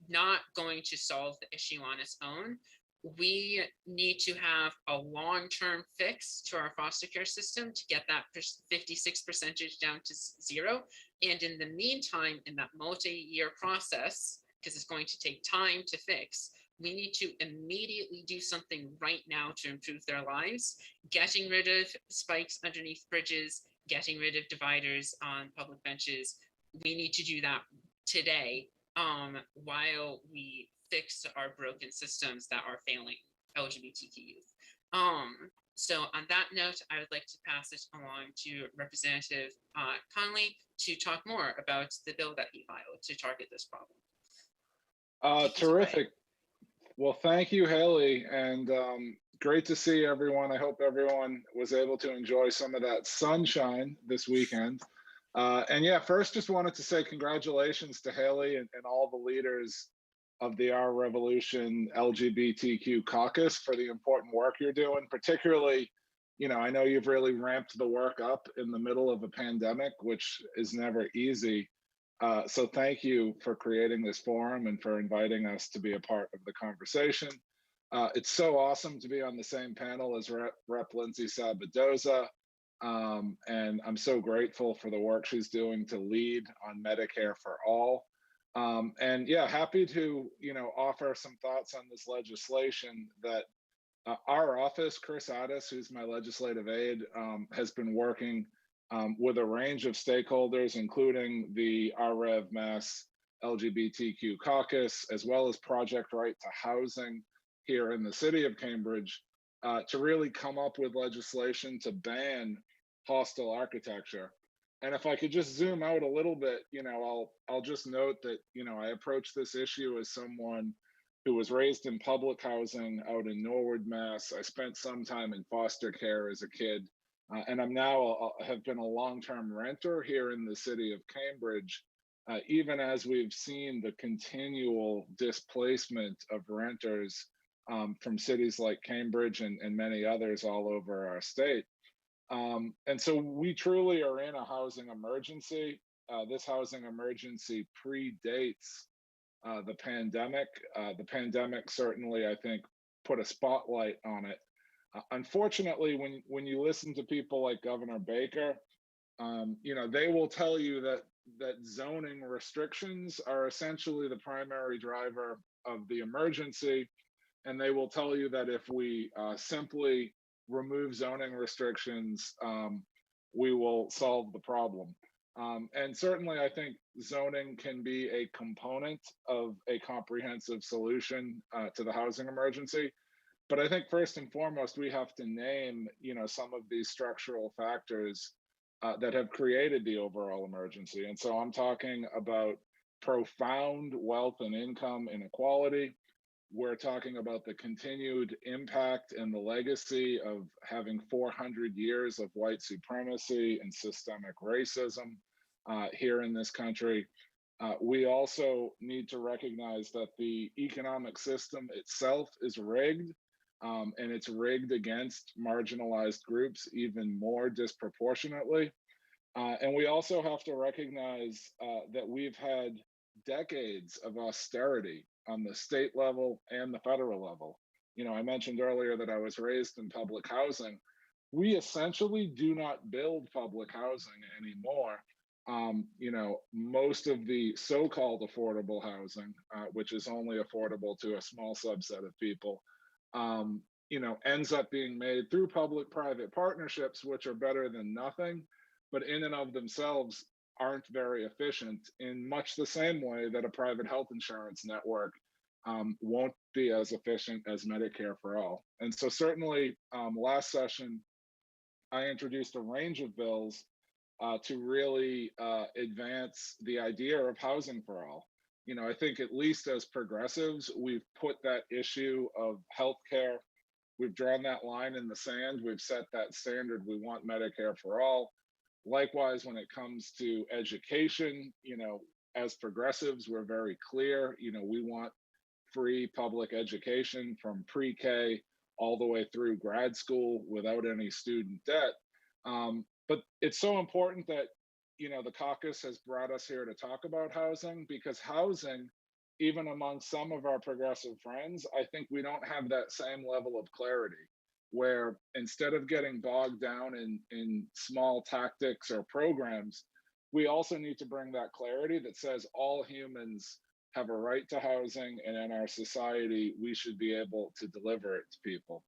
not going to solve the issue on its own. We need to have a long-term fix to our foster care system to get that 56% down to 0. And in the meantime, in that multi-year process, because it's going to take time to fix, we need to immediately do something right now to improve their lives, getting rid of spikes underneath bridges, getting rid of dividers on public benches. We need to do that today while we fix our broken systems that are failing LGBTQ youth. So on that note, I would like to pass it along to Representative Connolly to talk more about the bill that he filed to target this problem. Take us away. Terrific. Well, thank you, Haley, and great to see everyone. I hope everyone was able to enjoy some of that sunshine this weekend. And yeah, first, just wanted to say congratulations to Haley and all the leaders of the Our Revolution LGBTQ caucus for the important work you're doing, particularly, I know you've really ramped the work up in the middle of a pandemic, which is never easy. So thank you for creating this forum and for inviting us to be a part of the conversation. It's so awesome to be on the same panel as Rep. Lindsay Sabadosa. And I'm so grateful for the work she's doing to lead on Medicare for All. And yeah, happy to, offer some thoughts on this legislation that our office, Chris Addis, who's my legislative aide, has been working with a range of stakeholders, including the REV Mass LGBTQ caucus, as well as Project Right to Housing here in the city of Cambridge, to really come up with legislation to ban hostile architecture. And if I could just zoom out a little bit, I'll just note that, I approach this issue as someone who was raised in public housing out in Norwood, Mass. I spent some time in foster care as a kid. And I'm now have been a long-term renter here in the city of Cambridge, even as we've seen the continual displacement of renters from cities like Cambridge and many others all over our state. And so we truly are in a housing emergency. This housing emergency predates the pandemic. The pandemic certainly, I think, put a spotlight on it. Unfortunately, when you listen to people like Governor Baker, they will tell you that zoning restrictions are essentially the primary driver of the emergency, and they will tell you that if we simply remove zoning restrictions, we will solve the problem. And certainly, I think zoning can be a component of a comprehensive solution to the housing emergency. But I think first and foremost, we have to name, some of these structural factors that have created the overall emergency. And so I'm talking about profound wealth and income inequality. We're talking about the continued impact and the legacy of having 400 years of white supremacy and systemic racism here in this country. We also need to recognize that the economic system itself is rigged, and it's rigged against marginalized groups even more disproportionately. And we also have to recognize that we've had decades of austerity on the state level and the federal level. I mentioned earlier that I was raised in public housing. We essentially do not build public housing anymore. Most of the so-called affordable housing, which is only affordable to a small subset of people, ends up being made through public-private partnerships, which are better than nothing, but in and of themselves aren't very efficient, in much the same way that a private health insurance network won't be as efficient as Medicare for All. And so certainly last session, I introduced a range of bills to really advance the idea of housing for all. I think at least as progressives, we've put that issue of healthcare, we've drawn that line in the sand, we've set that standard, we want Medicare for all. Likewise, when it comes to education, as progressives, we're very clear, we want free public education from pre-K all the way through grad school without any student debt. But it's so important that, the caucus has brought us here to talk about housing, because housing, even among some of our progressive friends, I think we don't have that same level of clarity, where instead of getting bogged down in small tactics or programs, we also need to bring that clarity that says all humans have a right to housing, and in our society, we should be able to deliver it to people.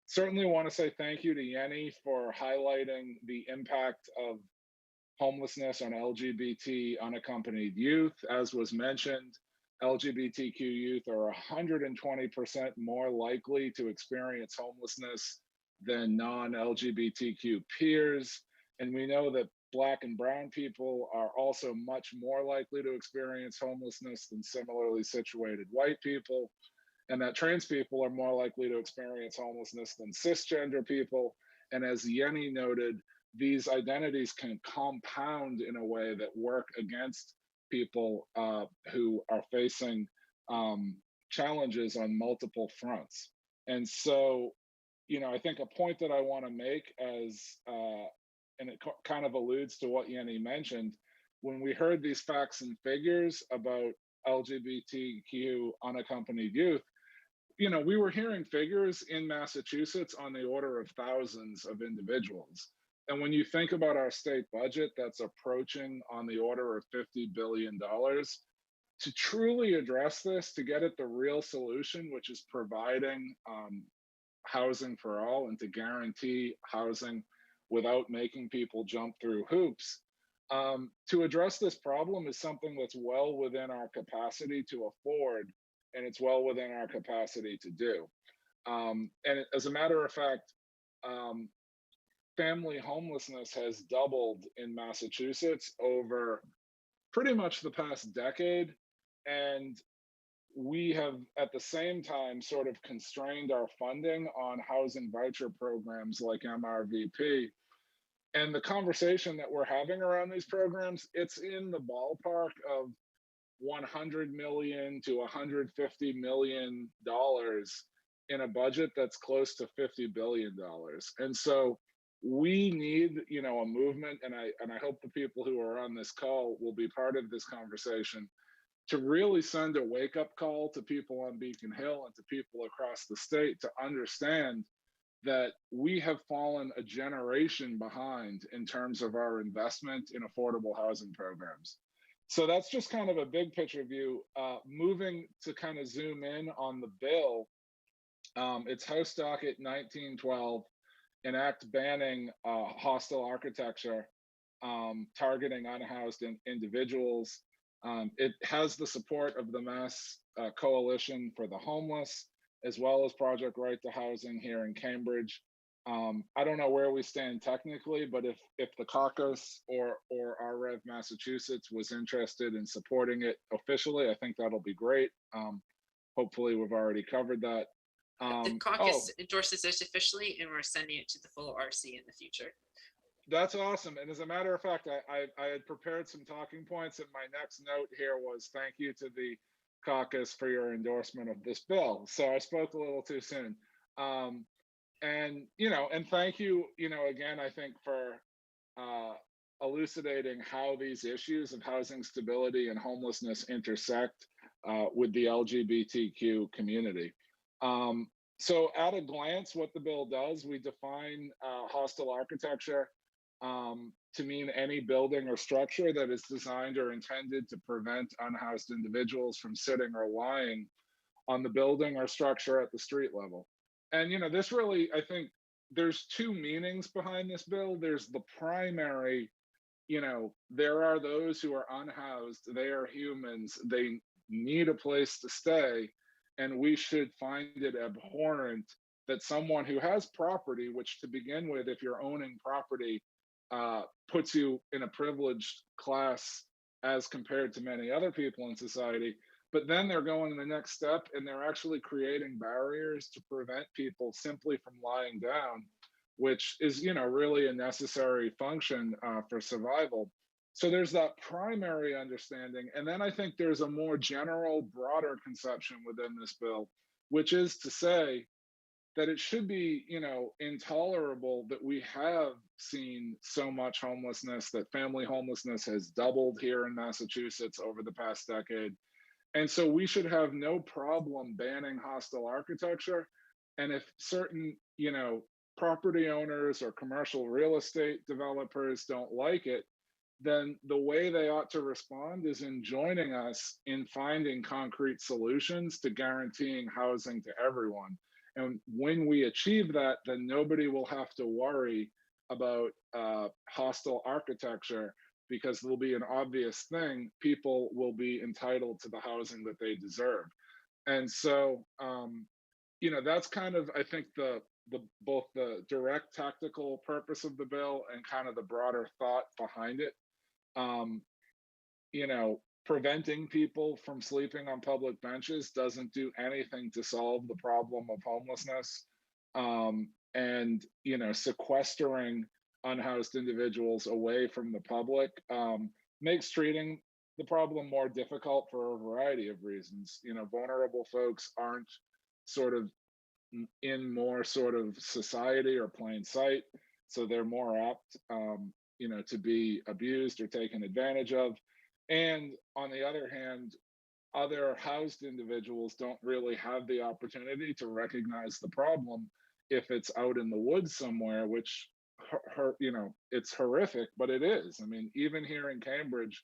Certainly want to say thank you to Yenny for highlighting the impact of homelessness on LGBT unaccompanied youth. As was mentioned, LGBTQ youth are 120% more likely to experience homelessness than non-LGBTQ peers. And we know that Black and brown people are also much more likely to experience homelessness than similarly situated white people, and that trans people are more likely to experience homelessness than cisgender people. And as Yenny noted, these identities can compound in a way that work against people who are facing challenges on multiple fronts. And so, I think a point that I want to make and it kind of alludes to what Yenny mentioned, when we heard these facts and figures about LGBTQ unaccompanied youth, we were hearing figures in Massachusetts on the order of thousands of individuals. And when you think about our state budget, that's approaching on the order of $50 billion. To truly address this, to get at the real solution, which is providing housing for all and to guarantee housing without making people jump through hoops, to address this problem is something that's well within our capacity to afford, and it's well within our capacity to do. And as a matter of fact, family homelessness has doubled in Massachusetts over pretty much the past decade. And we have at the same time sort of constrained our funding on housing voucher programs like MRVP. And the conversation that we're having around these programs, it's in the ballpark of $100 million to $150 million in a budget that's close to $50 billion. And so we need, a movement, and I hope the people who are on this call will be part of this conversation, to really send a wake-up call to people on Beacon Hill and to people across the state to understand that we have fallen a generation behind in terms of our investment in affordable housing programs. So that's just kind of a big picture view. Moving to kind of zoom in on the bill, it's House Docket 1912, an act banning hostile architecture targeting unhoused individuals. It has the support of the Mass Coalition for the Homeless, as well as Project Right to Housing here in Cambridge. I don't know where we stand technically, but if the caucus or our Rev Massachusetts was interested in supporting it officially, I think that'll be great. Hopefully we've already covered that. The caucus endorses it officially, and we're sending it to the full RC in the future. That's awesome. And as a matter of fact, I had prepared some talking points, and my next note here was thank you to the caucus for your endorsement of this bill. So I spoke a little too soon. And thank you, again, I think for elucidating how these issues of housing stability and homelessness intersect with the LGBTQ community. So at a glance, what the bill does, we define hostile architecture to mean any building or structure that is designed or intended to prevent unhoused individuals from sitting or lying on the building or structure at the street level. And, this really, I think there's two meanings behind this bill. There's the primary, there are those who are unhoused, they are humans, they need a place to stay. And we should find it abhorrent that someone who has property, which to begin with, if you're owning property, puts you in a privileged class as compared to many other people in society. But then they're going the next step and they're actually creating barriers to prevent people simply from lying down, which is, really a necessary function for survival. So there's that primary understanding. And then I think there's a more general, broader conception within this bill, which is to say that it should be, intolerable that we have seen so much homelessness, that family homelessness has doubled here in Massachusetts over the past decade. And so we should have no problem banning hostile architecture. And if certain, property owners or commercial real estate developers don't like it, then the way they ought to respond is in joining us in finding concrete solutions to guaranteeing housing to everyone. And when we achieve that, then nobody will have to worry about hostile architecture, because there'll be an obvious thing: people will be entitled to the housing that they deserve. And so, that's kind of, I think, the both the direct tactical purpose of the bill and kind of the broader thought behind it. You know, preventing people from sleeping on public benches doesn't do anything to solve the problem of homelessness. And, you know, sequestering unhoused individuals away from the public makes treating the problem more difficult for a variety of reasons. You know, vulnerable folks aren't sort of in more sort of society or plain sight, so they're more apt, you know, to be abused or taken advantage of. And on the other hand, other housed individuals don't really have the opportunity to recognize the problem if it's out in the woods somewhere, which you know, it's horrific, but it is. I mean, even here in Cambridge,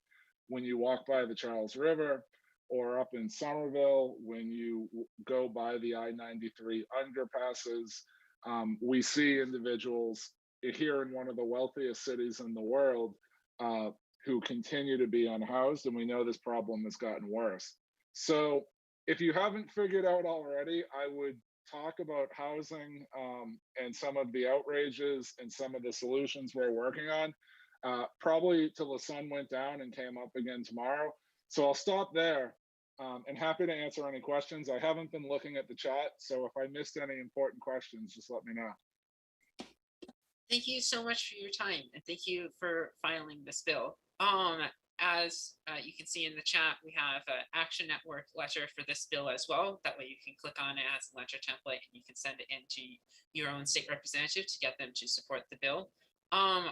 when you walk by the Charles River, or up in Somerville, when you go by the I-93 underpasses, we see individuals here in one of the wealthiest cities in the world who continue to be unhoused, and we know this problem has gotten worse. So if you haven't figured out already, I would talk about housing and some of the outrages and some of the solutions we're working on, probably till the sun went down and came up again tomorrow. So I'll stop there and happy to answer any questions. I haven't been looking at the chat, so if I missed any important questions, just let me know. Thank you so much for your time, and thank you for filing this bill. As you can see in the chat, we have an Action Network letter for this bill as well. That way you can click on it as a letter template and you can send it in to your own state representative to get them to support the bill.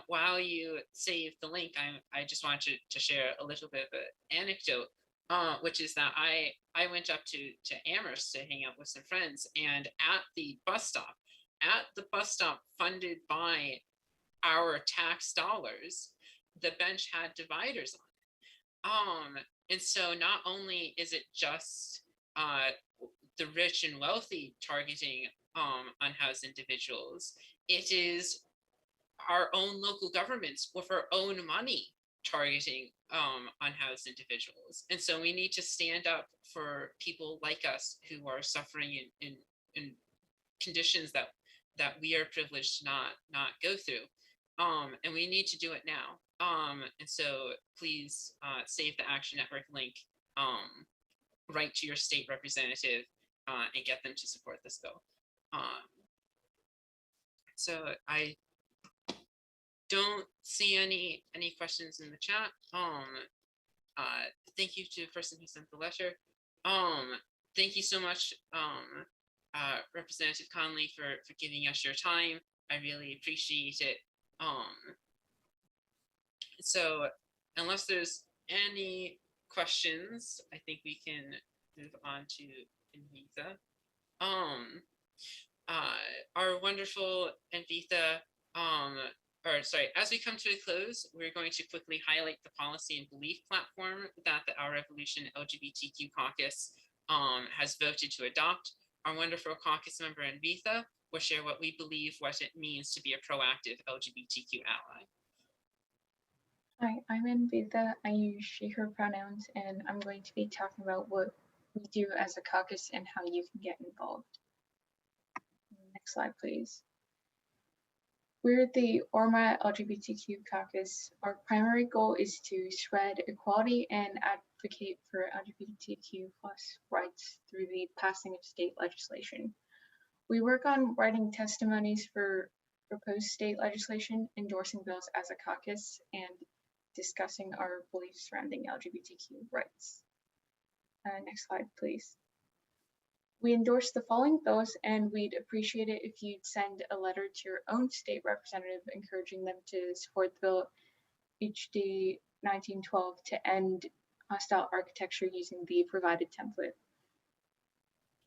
While you save the link, I just wanted to share a little bit of an anecdote, which is that I went up to Amherst to hang out with some friends, and at the bus stop funded by our tax dollars, the bench had dividers on it. And so not only is it just the rich and wealthy targeting unhoused individuals, it is our own local governments with our own money targeting unhoused individuals. And so we need to stand up for people like us who are suffering in conditions that we are privileged to not go through. And we need to do it now. And so please save the Action Network link, write to your state representative, and get them to support this bill. So I don't see any questions in the chat. Thank you to the person who sent the letter. Thank you so much, Representative Connolly, for giving us your time. I really appreciate it. So unless there's any questions, I think we can move on to Anvita. Our wonderful Anvita, as we come to a close, we're going to quickly highlight the policy and belief platform that the Our Revolution LGBTQ caucus has voted to adopt. Our wonderful caucus member Anvita will share what we believe, what it means to be a proactive LGBTQ ally. Hi, I'm Anvita. I use she, her pronouns, and I'm going to be talking about what we do as a caucus and how you can get involved. Next slide, please. We're the ORMA LGBTQ caucus. Our primary goal is to spread equality and advocate for LGBTQ+ rights through the passing of state legislation. We work on writing testimonies for proposed state legislation, endorsing bills as a caucus, and discussing our beliefs surrounding LGBTQ rights. Next slide, please. We endorse the following bills, and we'd appreciate it if you'd send a letter to your own state representative encouraging them to support the bill HD 1912 to end hostile architecture using the provided template.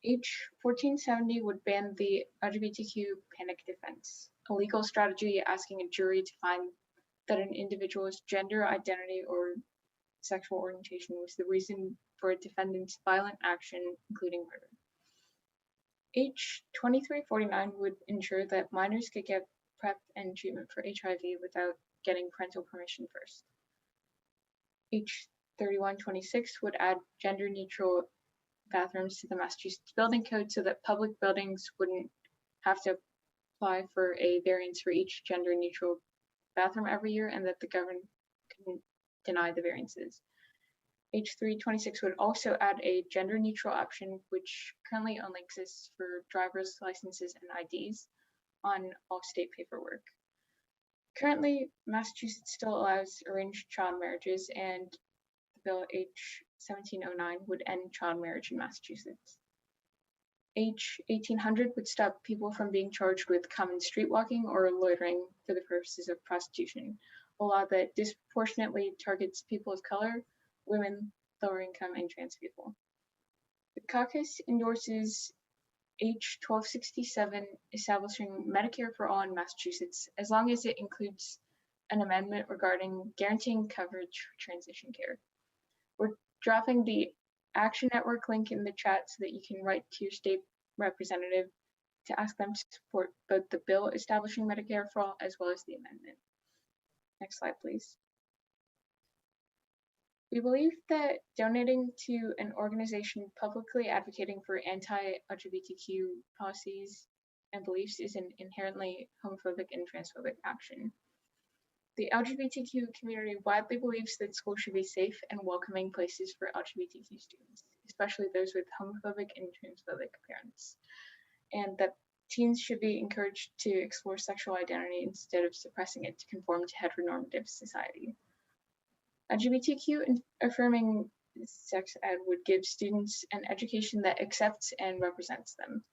H 1470 would ban the LGBTQ panic defense, a legal strategy asking a jury to find that an individual's gender identity or sexual orientation was the reason for a defendant's violent action, including murder. H 2349 would ensure that minors could get PrEP and treatment for HIV without getting parental permission first. H 3126 would add gender-neutral bathrooms to the Massachusetts Building Code so that public buildings wouldn't have to apply for a variance for each gender neutral bathroom every year, and that the government can deny the variances. H3 26 would also add a gender neutral option, which currently only exists for driver's licenses and IDs on all state paperwork. Currently, Massachusetts still allows arranged child marriages, and the bill H 1709 would end child marriage in Massachusetts. H 1800 would stop people from being charged with common street walking or loitering for the purposes of prostitution, a law that disproportionately targets people of color, women, lower income, and trans people. The caucus endorses H 1267 establishing Medicare for all in Massachusetts, as long as it includes an amendment regarding guaranteeing coverage for transition care. We're dropping the Action Network link in the chat so that you can write to your state representative to ask them to support both the bill establishing Medicare for all as well as the amendment. Next slide, please. We believe that donating to an organization publicly advocating for anti-LGBTQ policies and beliefs is an inherently homophobic and transphobic action. The LGBTQ community widely believes that schools should be safe and welcoming places for LGBTQ students, especially those with homophobic and transphobic parents, and that teens should be encouraged to explore sexual identity instead of suppressing it to conform to heteronormative society. LGBTQ affirming sex ed would give students an education that accepts and represents them.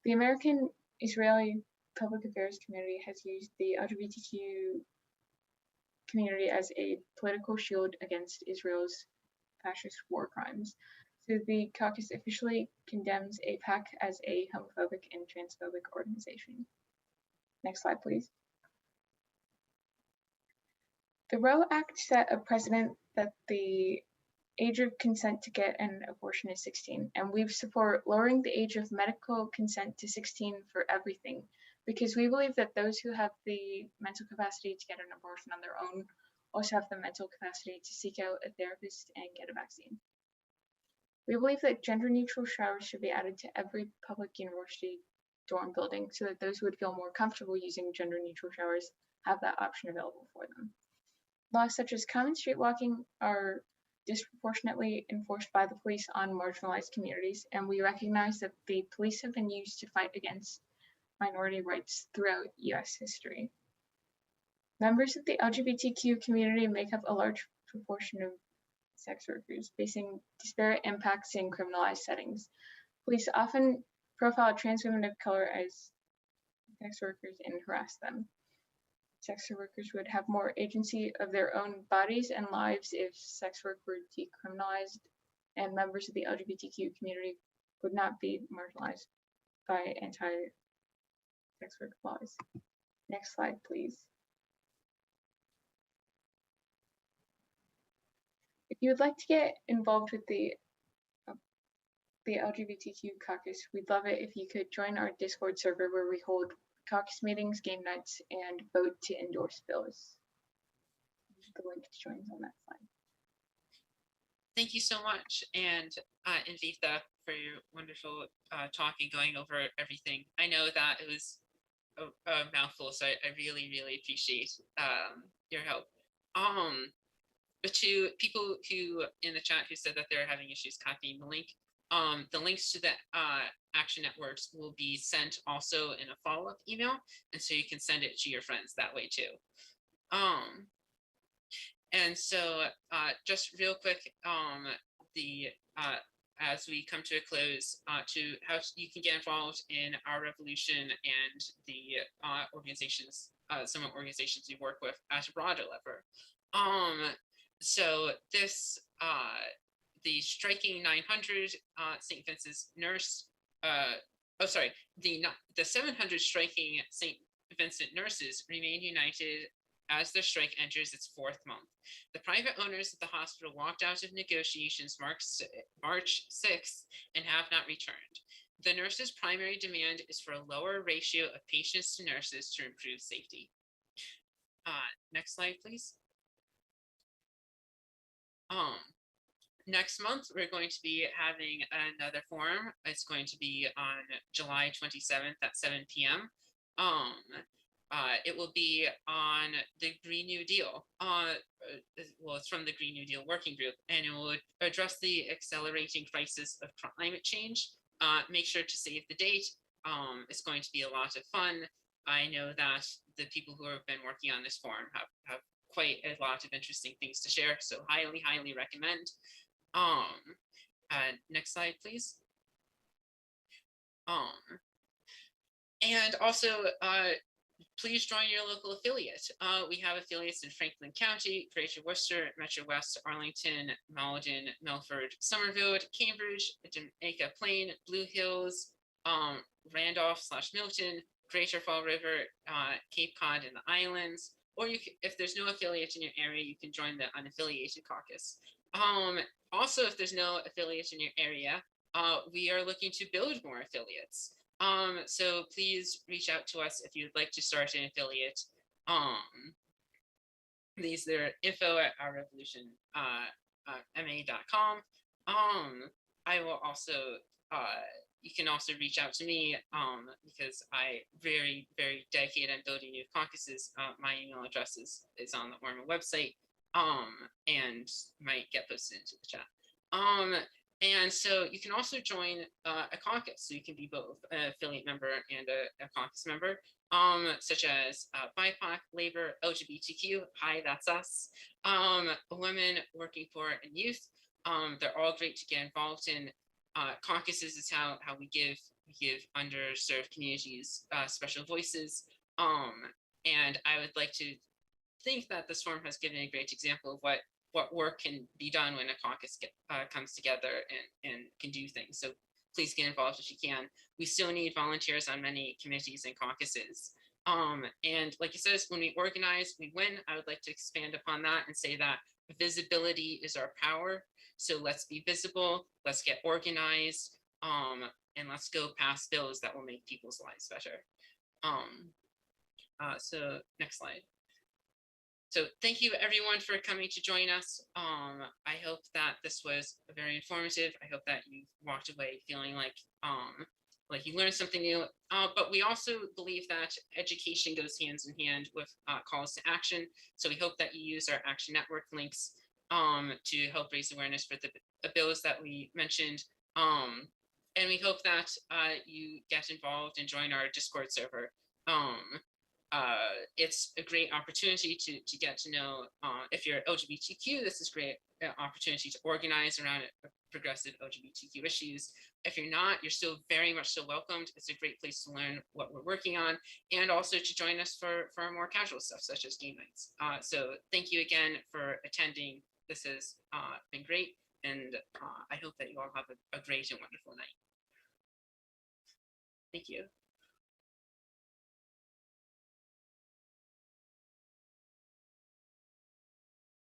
The American Israeli public affairs community has used the LGBTQ community as a political shield against Israel's fascist war crimes. So the caucus officially condemns AIPAC as a homophobic and transphobic organization. Next slide, please. The Roe Act set a precedent that the age of consent to get an abortion is 16, and we support lowering the age of medical consent to 16 for everything, because we believe that those who have the mental capacity to get an abortion on their own also have the mental capacity to seek out a therapist and get a vaccine. We believe that gender-neutral showers should be added to every public university dorm building so that those who would feel more comfortable using gender-neutral showers have that option available for them. Laws such as common street walking are disproportionately enforced by the police on marginalized communities, and we recognize that the police have been used to fight against minority rights throughout US history. Members of the LGBTQ community make up a large proportion of sex workers, facing disparate impacts in criminalized settings. Police often profile trans women of color as sex workers and harass them. Sex workers would have more agency of their own bodies and lives if sex work were decriminalized, and members of the LGBTQ community would not be marginalized by anti-sex work laws. Next slide, please. If you would like to get involved with the LGBTQ caucus, we'd love it if you could join our Discord server where we hold caucus meetings, game nights, and vote to endorse bills. The link to join is on that slide. Thank you so much, and Invita, for your wonderful talk and going over everything. I know that it was a mouthful, so I really, really appreciate your help. But to people who in the chat who said that they're having issues copying the links to the action networks will be sent also in a follow-up email, and so you can send it to your friends that way too. And so just real quick, as we come to a close, to how you can get involved in our revolution and the organizations, some organizations we work with at Raw Deliver. So this, the Striking 900 St. Vincent's nurse, the 700 Striking St. Vincent nurses remain united as the strike enters its 4th month. The private owners of the hospital walked out of negotiations March 6th and have not returned. The nurses' primary demand is for a lower ratio of patients to nurses to improve safety. Next slide, please. Next month, we're going to be having another forum. It's going to be on July 27th at 7 p.m. It will be on the Green New Deal. Well, it's from the Green New Deal Working Group, and it will address the accelerating crisis of climate change. Make sure to save the date. It's going to be a lot of fun. I know that the people who have been working on this forum have quite a lot of interesting things to share, so highly, highly recommend. Next slide, please. And also, please join your local affiliate. We have affiliates in Franklin County, Greater Worcester, Metro West, Arlington, Malden, Milford, Somerville, Cambridge, Jamaica Plain, Blue Hills, Randolph/Milton, Greater Fall River, Cape Cod, and the Islands. Or you can, if there's no affiliate in your area, you can join the unaffiliated caucus. Also, if there's no affiliate in your area, we are looking to build more affiliates. So please reach out to us if you'd like to start an affiliate. These are info@ourrevolution.ma.com. I will also, you can also reach out to me because I very, very dedicated on building new caucuses. My email address is on the ORMA website and might get posted into the chat. And so you can also join a caucus. So you can be both an affiliate member and a caucus member, such as BIPOC, Labor, LGBTQ, hi, that's us, women, working poor, and youth. They're all great to get involved in. Caucuses is how we give underserved communities special voices. And I would like to think that this forum has given a great example of what work can be done when a caucus comes together and can do things. So please get involved if you can. We still need volunteers on many committees and caucuses. And like it says, when we organize, we win. I would like to expand upon that and say that visibility is our power. So let's be visible, let's get organized, and let's go pass bills that will make people's lives better. So next slide. So thank you everyone for coming to join us. I hope that this was very informative. I hope that you walked away feeling like you learned something new. But we also believe that education goes hands in hand with calls to action. So we hope that you use our Action Network links to help raise awareness for the bills that we mentioned. And we hope that you get involved and join our Discord server. It's a great opportunity to get to know, if you're LGBTQ, this is a great opportunity to organize around progressive LGBTQ issues. If you're not, you're still very much so welcomed. It's a great place to learn what we're working on, and also to join us for more casual stuff, such as game nights. So thank you again for attending. This has been great, and I hope that you all have a great and wonderful night. Thank you.